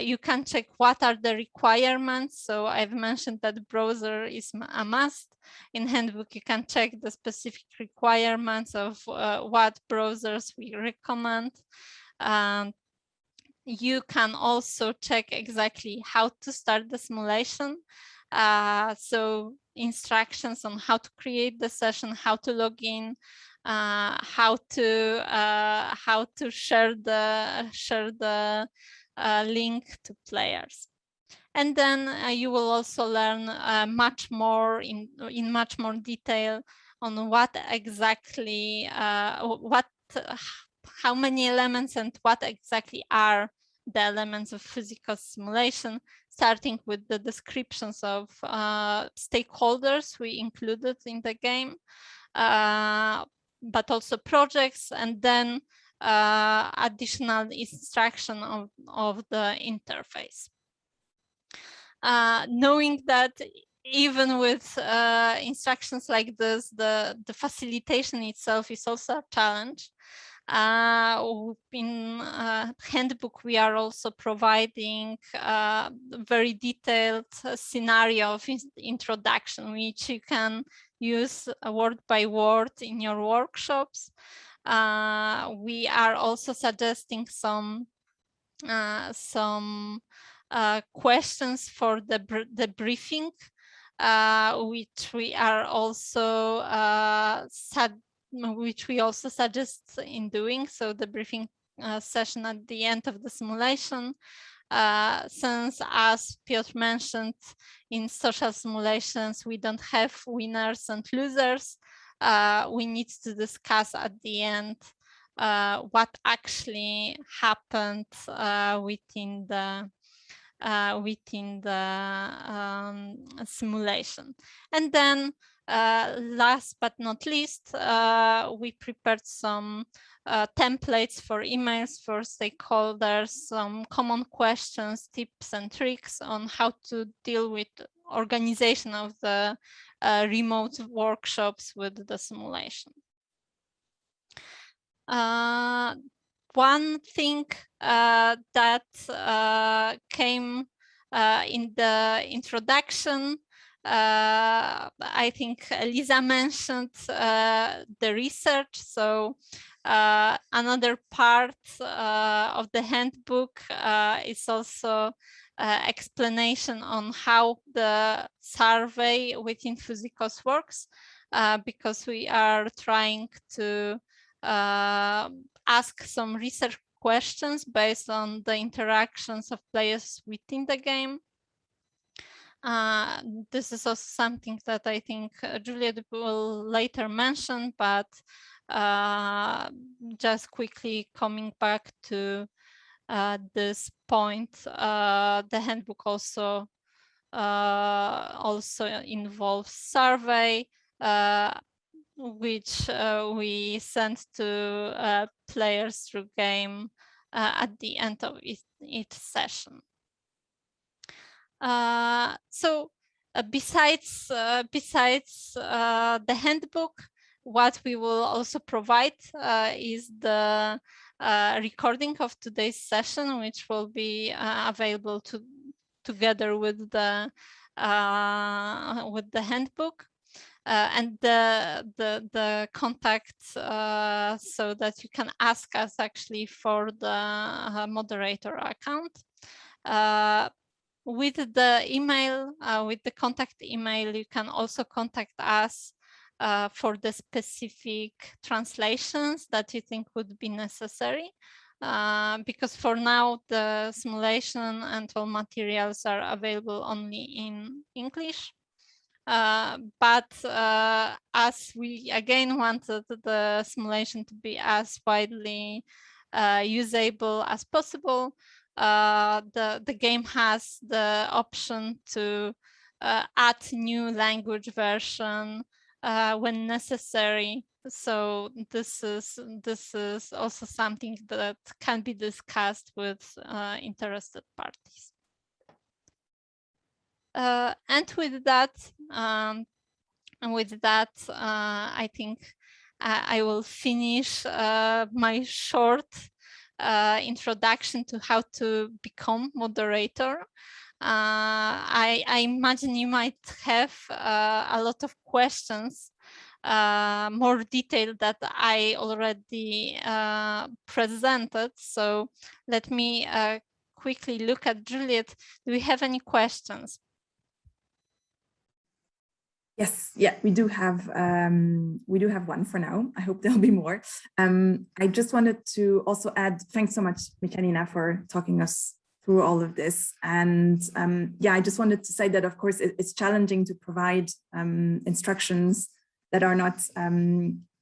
You can check what are the requirements. So I've mentioned that browser is a must. In Handbook, you can check the specific requirements of what browsers we recommend. You can also check exactly how to start the simulation. So instructions on how to create the session, how to log in, how to share the link to players. And then you will also learn much more in much more detail on what exactly how many elements and what exactly are the elements of physical simulation, starting with the descriptions of stakeholders we included in the game, but also projects, and then additional instruction of the interface. Knowing that even with instructions like this, the facilitation itself is also a challenge. In Handbook, we are also providing very detailed scenario of introduction, which you can use word by word in your workshops. We are also suggesting some some questions for the briefing, which we are also which we also suggest in doing. So the briefing session at the end of the simulation, since, as Piotr mentioned, in social simulations we don't have winners and losers, we need to discuss at the end what actually happened within the simulation. And then last but not least, we prepared some templates for emails for stakeholders, some common questions, tips and tricks on how to deal with organization of the remote workshops with the simulation. One thing that came in the introduction, I think Lisa mentioned the research. So another part of the handbook is also explanation on how the survey within PHUSICOS works, because we are trying to ask some research questions based on the interactions of players within the game. This is also something that I think Juliet will later mention, but just quickly coming back to this point, the handbook also involves survey, which we send to players through game at the end of each session. Besides the handbook, what we will also provide is the recording of today's session, which will be available together with the handbook. And the contact, so that you can ask us actually for the moderator account. With the email, with the contact email, you can also contact us for the specific translations that you think would be necessary. Because for now, the simulation and all materials are available only in English. But as we again wanted the simulation to be as widely usable as possible, the game has the option to add new language version when necessary. So this is also something that can be discussed with interested parties. And with that, I think I will finish my short introduction to how to become moderator. I imagine you might have a lot of questions, more detailed that I already presented. So let me quickly look at Juliet. Do we have any questions? Yes, yeah, we do have one for now. I hope there'll be more. I just wanted to also add, thanks so much, Michalina, for talking us through all of this. And yeah, I just wanted to say that, of course, it's challenging to provide instructions that are not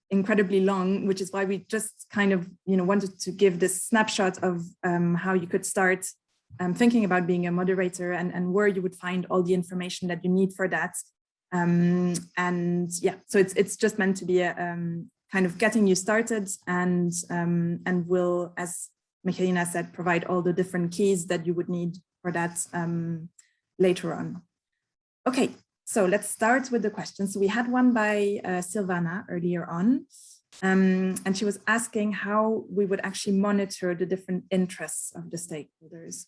incredibly long, which is why we just kind of, wanted to give this snapshot of how you could start thinking about being a moderator and where you would find all the information that you need for that. And yeah, so it's just meant to be a kind of getting you started, and will, as Michalina said, provide all the different keys that you would need for that later on. Okay, so let's start with the questions. So we had one by Silvana earlier on, and she was asking how we would actually monitor the different interests of the stakeholders.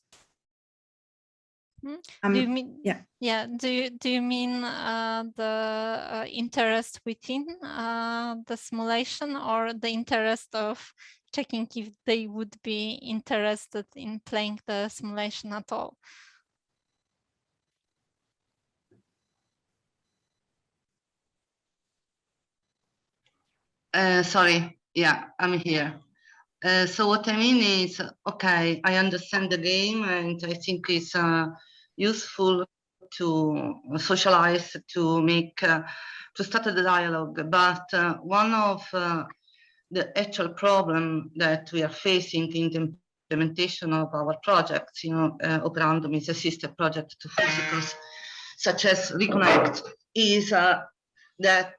Do you mean, yeah? Do you mean the interest within the simulation, or the interest of checking if they would be interested in playing the simulation at all. Sorry, yeah, I'm here. So what I mean is, okay, I understand the game and I think it's useful to socialize, to make, to start the dialogue. But one of the actual problem that we are facing in the implementation of our projects, you know, Operandum is a sister project to PHUSICOS, such as Reconnect, is that,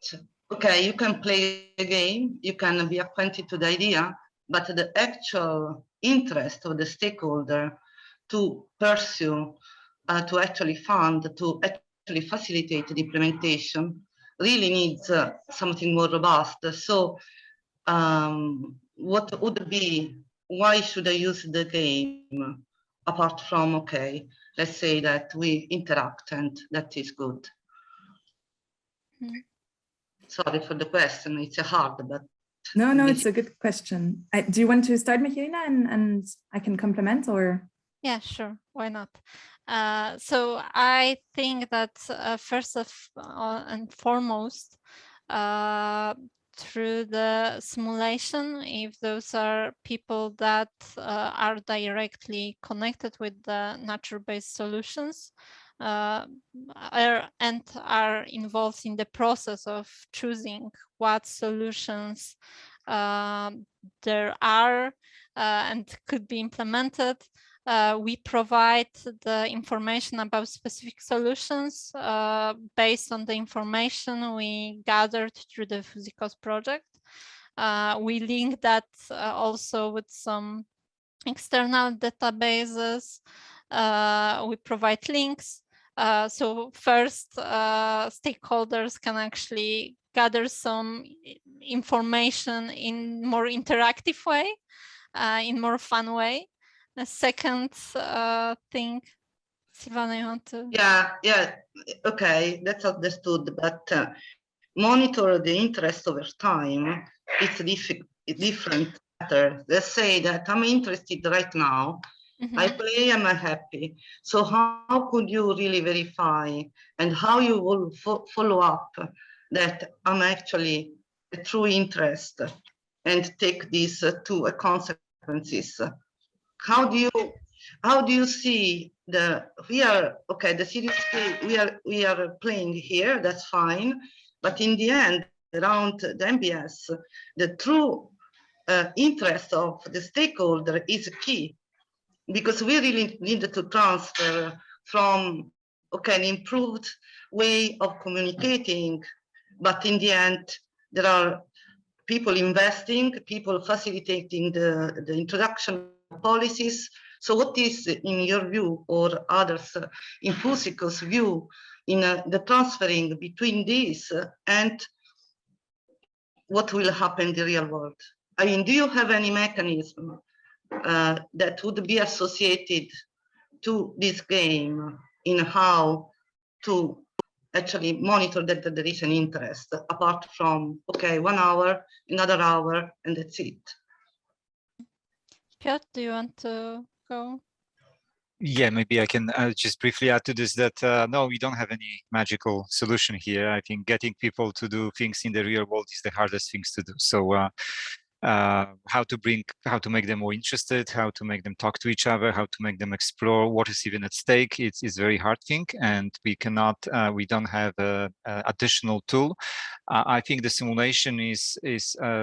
okay, you can play a game, you can be acquainted to the idea, but the actual interest of the stakeholder to pursue, to actually fund, to actually facilitate the implementation really needs something more robust. So what would be, why should I use the game apart from, okay, let's say that we interact and that is good. Sorry for the question, it's a hard, but. No, it's a good question. Do you want to start, Michaelina, and I can complement, or? Yeah, sure. Why not? So I think that first and foremost, through the simulation, if those are people that are directly connected with the nature-based solutions, and are involved in the process of choosing what solutions there are and could be implemented. We provide the information about specific solutions based on the information we gathered through the PHUSICOS project. We link that also with some external databases. We provide links. So first, stakeholders can actually gather some information in more interactive way, in more fun way. The second thing, Silvana, you want to? Yeah, okay, that's understood, but monitor the interest over time. It's a different matter. Let's say that I'm interested right now. I play, I'm happy. So how could you really verify and how you will follow up that I'm actually a true interest and take these to consequences? How do you see the series we are playing here, that's fine, but in the end around the NBS, the true interest of the stakeholder is key, because we really need to transfer from an improved way of communicating, but in the end there are people investing, people facilitating the introduction of policies. So what is, in your view or others in PHUSICOS view, in the transferring between these and what will happen in the real world? I mean, do you have any mechanism that would be associated to this game in how to actually monitor that there is an interest, apart from, 1 hour, another hour, and that's it? Piotr, do you want to go? Yeah, maybe I can just briefly add to this that no, we don't have any magical solution here. I think getting people to do things in the real world is the hardest things to do. So how to make them more interested, how to make them talk to each other, how to make them explore what is even at stake. It's very hard thing, and we don't have a additional tool. I think the simulation is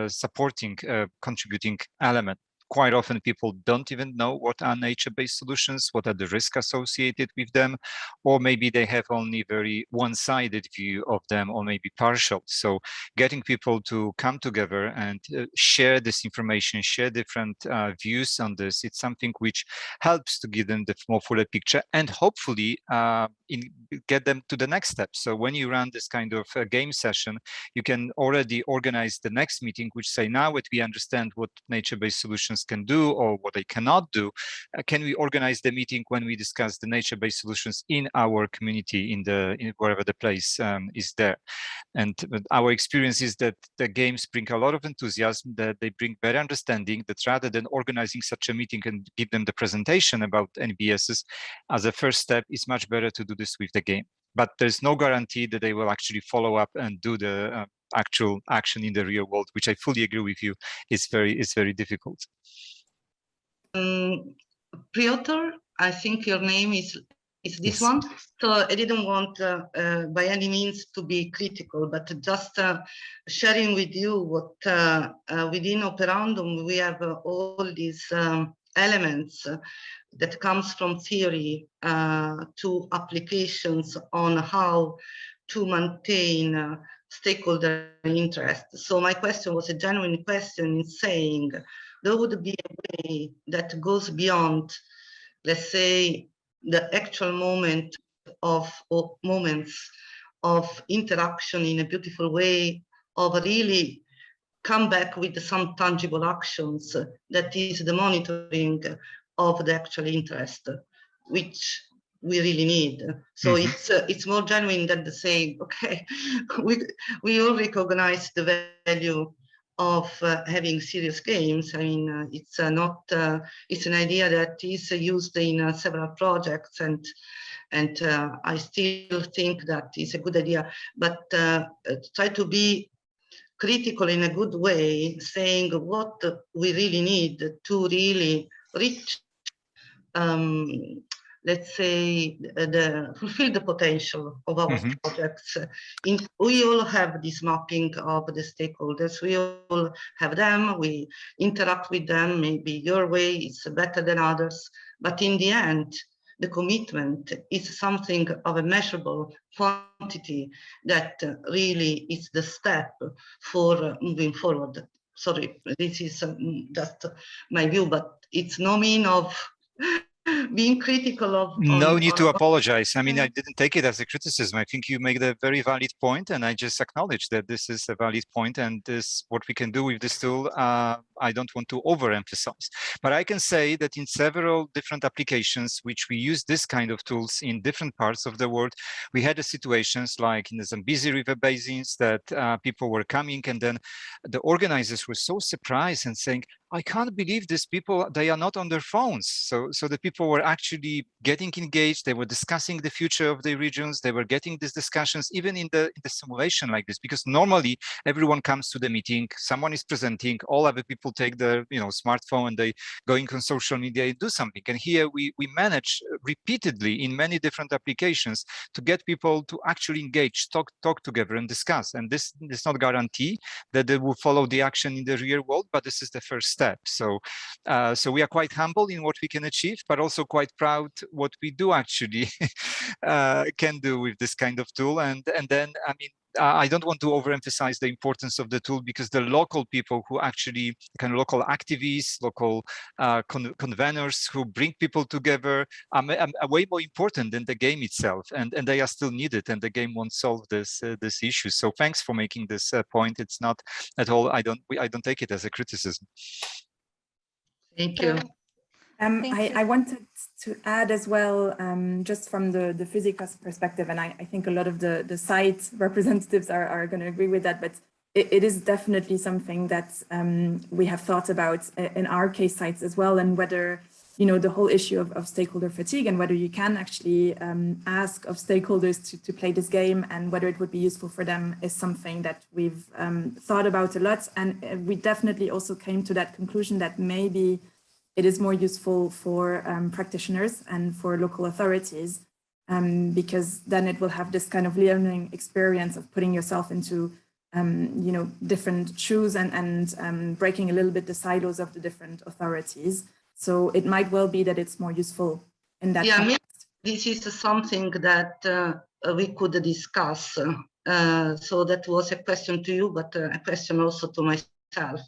supporting, contributing element. Quite often people don't even know what are nature-based solutions, what are the risks associated with them, or maybe they have only very one-sided view of them, or maybe partial. So getting people to come together and share this information, share different views on this, it's something which helps to give them the more fuller picture and hopefully get them to the next step. So when you run this kind of game session, you can already organize the next meeting, which say, now that we understand what nature-based solutions solutions can do or what they cannot do, can we organize the meeting when we discuss the nature-based solutions in our community, in wherever the place is there. And our experience is that the games bring a lot of enthusiasm, that they bring better understanding, that rather than organizing such a meeting and give them the presentation about NBSs as a first step, it's much better to do this with the game. But there's no guarantee that they will actually follow up and do the actual action in the real world, which I fully agree with you, it's very difficult. Piotr, I think your name is this Yes. one. So I didn't want by any means to be critical, but just sharing with you what within Operandum we have all these elements that comes from theory to applications on how to maintain stakeholder interest. So my question was a genuine question in saying there would be a way that goes beyond, let's say, the actual moment of or moments of interaction in a beautiful way, of really come back with some tangible actions, that is the monitoring of the actual interest, which we really need. So it's more genuine than to say, okay, we all recognize the value of having serious games. I mean, it's not, it's an idea that is used in several projects, and I still think that is a good idea, but try to be critical in a good way, saying what we really need to really reach, let's say, fulfill the potential of our projects. We all have this mapping of the stakeholders. We all have them. We interact with them. Maybe your way is better than others. But in the end, the commitment is something of a measurable quantity that really is the step for moving forward. Sorry, this is just my view, but it's no mean of being critical of. No need to apologize. I mean, I didn't take it as a criticism. I think you make a very valid point, and I just acknowledge that this is a valid point, and this what we can do with this tool. I don't want to overemphasize, but I can say that in several different applications which we use this kind of tools in different parts of the world, we had situations like in the Zambezi River basins that people were coming, and then the organizers were so surprised and saying, I can't believe these people, they are not on their phones. So the people were actually getting engaged. They were discussing the future of the regions. They were getting these discussions even in the simulation like this, because normally everyone comes to the meeting, someone is presenting, all other people take their smartphone and they going on social media and do something. And here we manage repeatedly in many different applications to get people to actually engage, talk together and discuss. And this is not guarantee that they will follow the action in the real world, but this is the first step. So we are quite humble in what we can achieve, but also quite proud what we do actually can do with this kind of tool. And then, I mean, I don't want to overemphasize the importance of the tool, because the local people who actually kind of local activists, local conveners who bring people together are way more important than the game itself, and they are still needed, and the game won't solve this issue. So thanks for making this point. It's not at all, I don't take it as a criticism. Thank you. I wanted to add as well, just from the PHUSICOS perspective, and I think a lot of the site representatives are going to agree with that, but it is definitely something that we have thought about in our case sites as well, and whether, the whole issue of stakeholder fatigue, and whether you can actually ask of stakeholders to play this game, and whether it would be useful for them, is something that we've thought about a lot. And we definitely also came to that conclusion that maybe it is more useful for practitioners and for local authorities, because then it will have this kind of learning experience of putting yourself into, different shoes and breaking a little bit the silos of the different authorities. So it might well be that it's more useful in that context. This is something that we could discuss. So that was a question to you, but a question also to myself,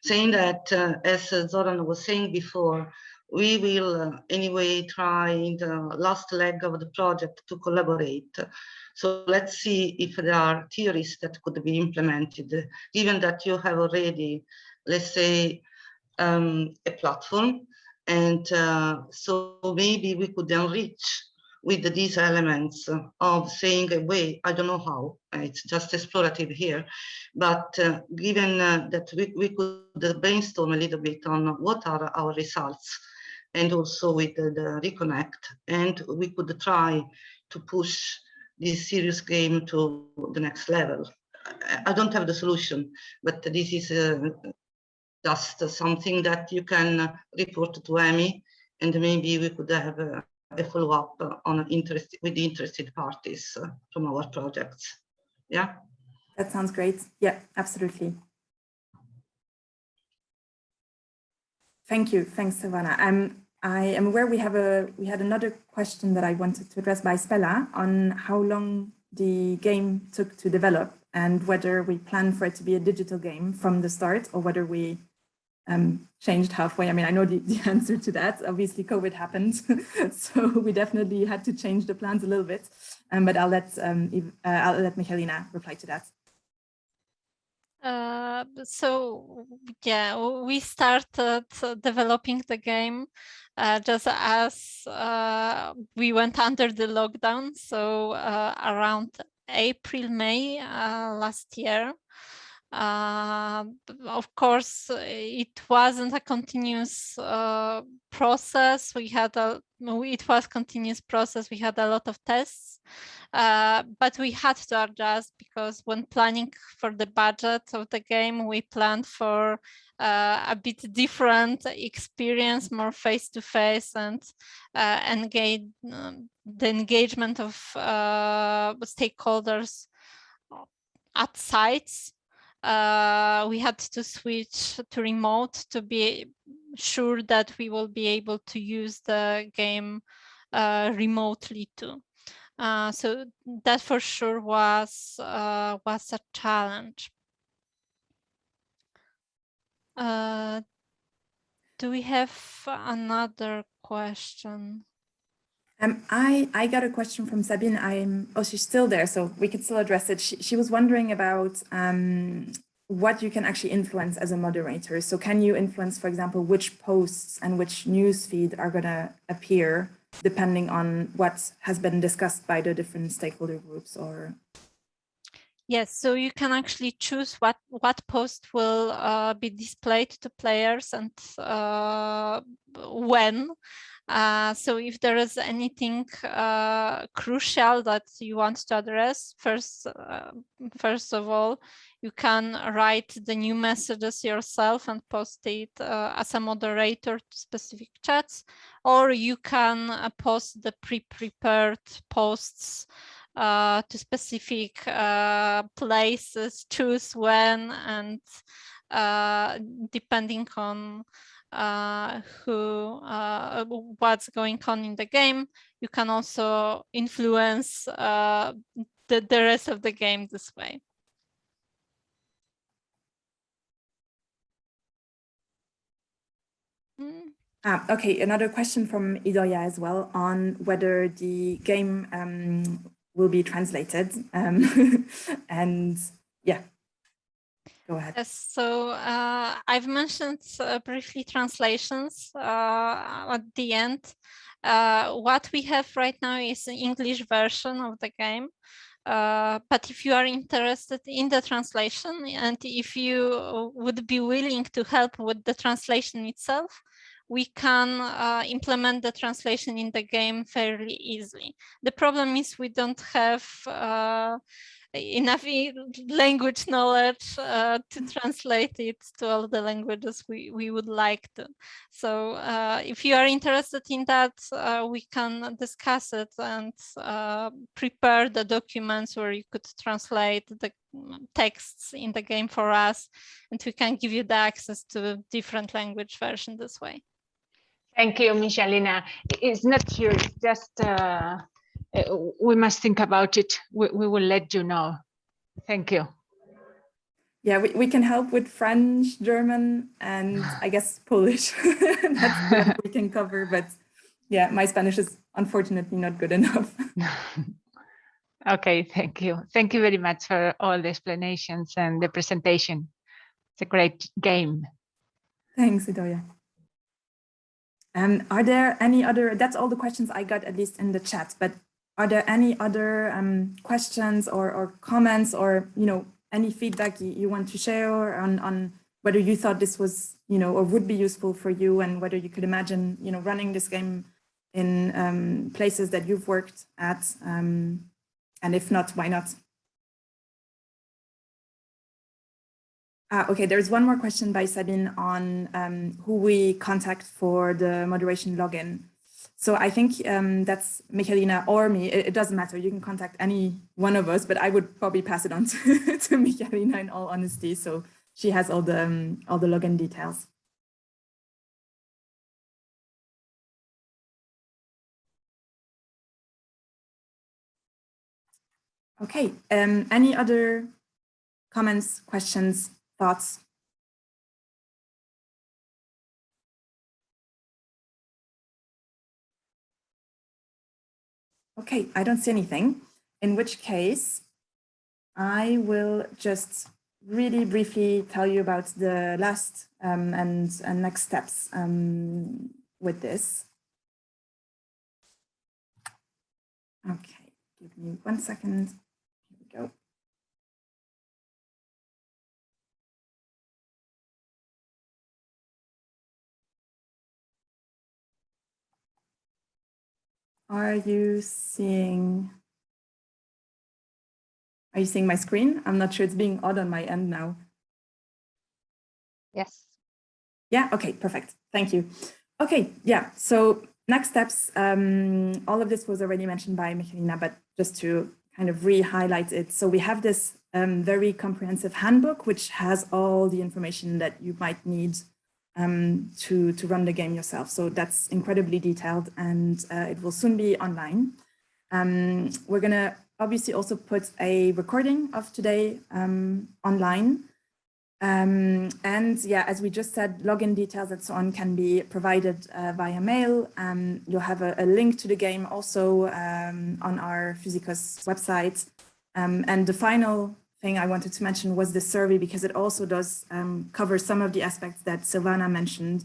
saying that, as Zoran was saying before, we will anyway try in the last leg of the project to collaborate. So let's see if there are theories that could be implemented, given that you have already, let's say, a platform. And so maybe we could enrich with these elements of saying a way, I don't know how, it's just explorative here, but given that we could brainstorm a little bit on what are our results, and also with the reconnect, and we could try to push this serious game to the next level. I don't have the solution, but this is just something that you can report to Amy, and maybe we could have a follow-up on with the interested parties from our projects. Yeah, that sounds great. Yeah, absolutely. Thank you. Thanks, Silvana. I am aware we had another question that I wanted to address by Spela on how long the game took to develop and whether we plan for it to be a digital game from the start or whether we changed halfway. I mean, I know the answer to that. Obviously, COVID happened, so we definitely had to change the plans a little bit. But I'll let Michalina reply to that. So yeah, we started developing the game just as we went under the lockdown. So around April, May last year. Of course, it wasn't a continuous process. It was continuous process. We had a lot of tests, but we had to adjust because when planning for the budget of the game, we planned for a bit different experience, more face-to-face, and engage the engagement of stakeholders at sites. We had to switch to remote to be sure that we will be able to use the game remotely too. So that for sure was a challenge. Do we have another question? I got a question from Sabine. She's still there, so we could still address it. She was wondering about what you can actually influence as a moderator. So can you influence, for example, which posts and which newsfeed are going to appear depending on what has been discussed by the different stakeholder groups? Or yes, so you can actually choose what post will be displayed to players and when. So if there is anything crucial that you want to address, first of all, you can write the new messages yourself and post it as a moderator to specific chats, or you can post the pre-prepared posts to specific places, choose when, and depending on what's going on in the game, you can also influence the rest of the game this way. Okay, another question from Idoya as well on whether the game will be translated. And yeah, go ahead. Yes, so I've mentioned briefly translations at the end. What we have right now is an English version of the game. But if you are interested in the translation and if you would be willing to help with the translation itself, we can implement the translation in the game fairly easily. The problem is we don't have enough language knowledge to translate it to all the languages we would like to. So if you are interested in that, we can discuss it and prepare the documents where you could translate the texts in the game for us, and we can give you the access to different language version this way. Thank you, Michalina. It's not here, it's just we must think about it. We will let you know. Thank you. Yeah, we can help with French, German, and I guess Polish. That's what we can cover, but yeah, my Spanish is unfortunately not good enough. Okay, thank you. Thank you very much for all the explanations and the presentation. It's a great game. Thanks, Idoia. Are there any other, that's all the questions I got, at least in the chat, but are there any other questions or comments or, any feedback you want to share on whether you thought this was, or would be useful for you, and whether you could imagine, running this game in places that you've worked at, and if not, why not? Okay, there's one more question by Sabine on who we contact for the moderation login. So I think that's Michalina or me. It doesn't matter. You can contact any one of us, but I would probably pass it on to Michalina in all honesty. So she has all the login details. Okay. Any other comments, questions, thoughts? Okay, I don't see anything, in which case I will just really briefly tell you about the last and next steps with this. Okay, give me 1 second. Here we go. Are you seeing my screen? I'm not sure, it's being odd on my end now. Yes. Yeah, okay, perfect. Thank you. Okay, yeah, so next steps, all of this was already mentioned by Michalina, but just to kind of re-highlight it. So we have this very comprehensive handbook, which has all the information that you might need to run the game yourself. So that's incredibly detailed, and it will soon be online. We're gonna obviously also put a recording of today online. And yeah, as we just said, login details and so on can be provided via mail. You'll have a link to the game also on our PHUSICOS website. And the final thing I wanted to mention was the survey, because it also does cover some of the aspects that Silvana mentioned.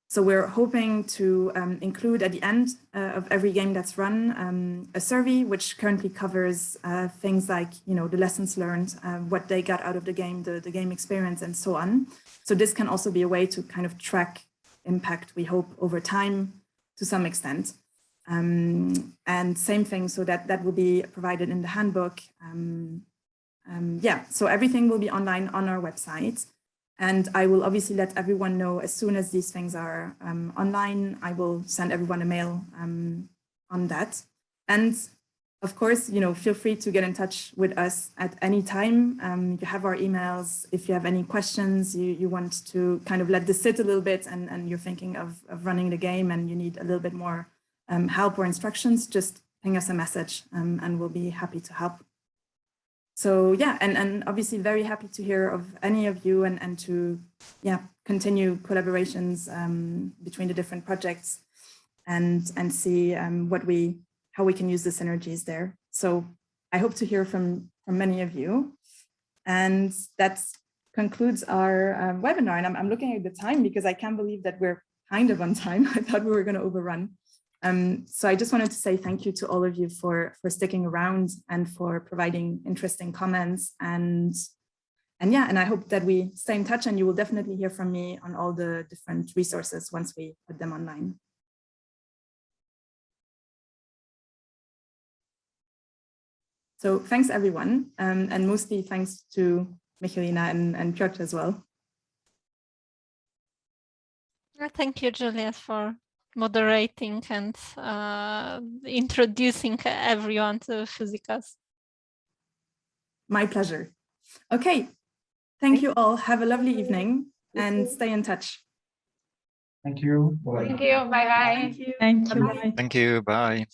So we're hoping to include at the end of every game that's run a survey, which currently covers things like, the lessons learned, what they got out of the game, the game experience, and so on. So this can also be a way to kind of track impact, we hope, over time to some extent. And same thing, so that will be provided in the handbook. Yeah, so everything will be online on our website. And I will obviously let everyone know as soon as these things are online. I will send everyone a mail on that. And of course, feel free to get in touch with us at any time. You have our emails. If you have any questions, you want to kind of let this sit a little bit, and you're thinking of running the game and you need a little bit more help or instructions, just ping us a message and we'll be happy to help. So yeah, and obviously very happy to hear of any of you and to continue collaborations between the different projects and see how we can use the synergies there. So I hope to hear from many of you. And that concludes our webinar. And I'm looking at the time because I can't believe that we're kind of on time. I thought we were going to overrun. So I just wanted to say thank you to all of you for sticking around and for providing interesting comments. And I hope that we stay in touch, and you will definitely hear from me on all the different resources once we put them online. So thanks everyone, and mostly thanks to Michalina and Piotr as well. Thank you, Juliet, for moderating and introducing everyone to PHUSICOS. My pleasure. Okay, thank you all. Have a lovely evening and stay in touch. Thank you. Bye. Thank you. Bye-bye. Thank you. Thank you. Bye. Thank you. Bye.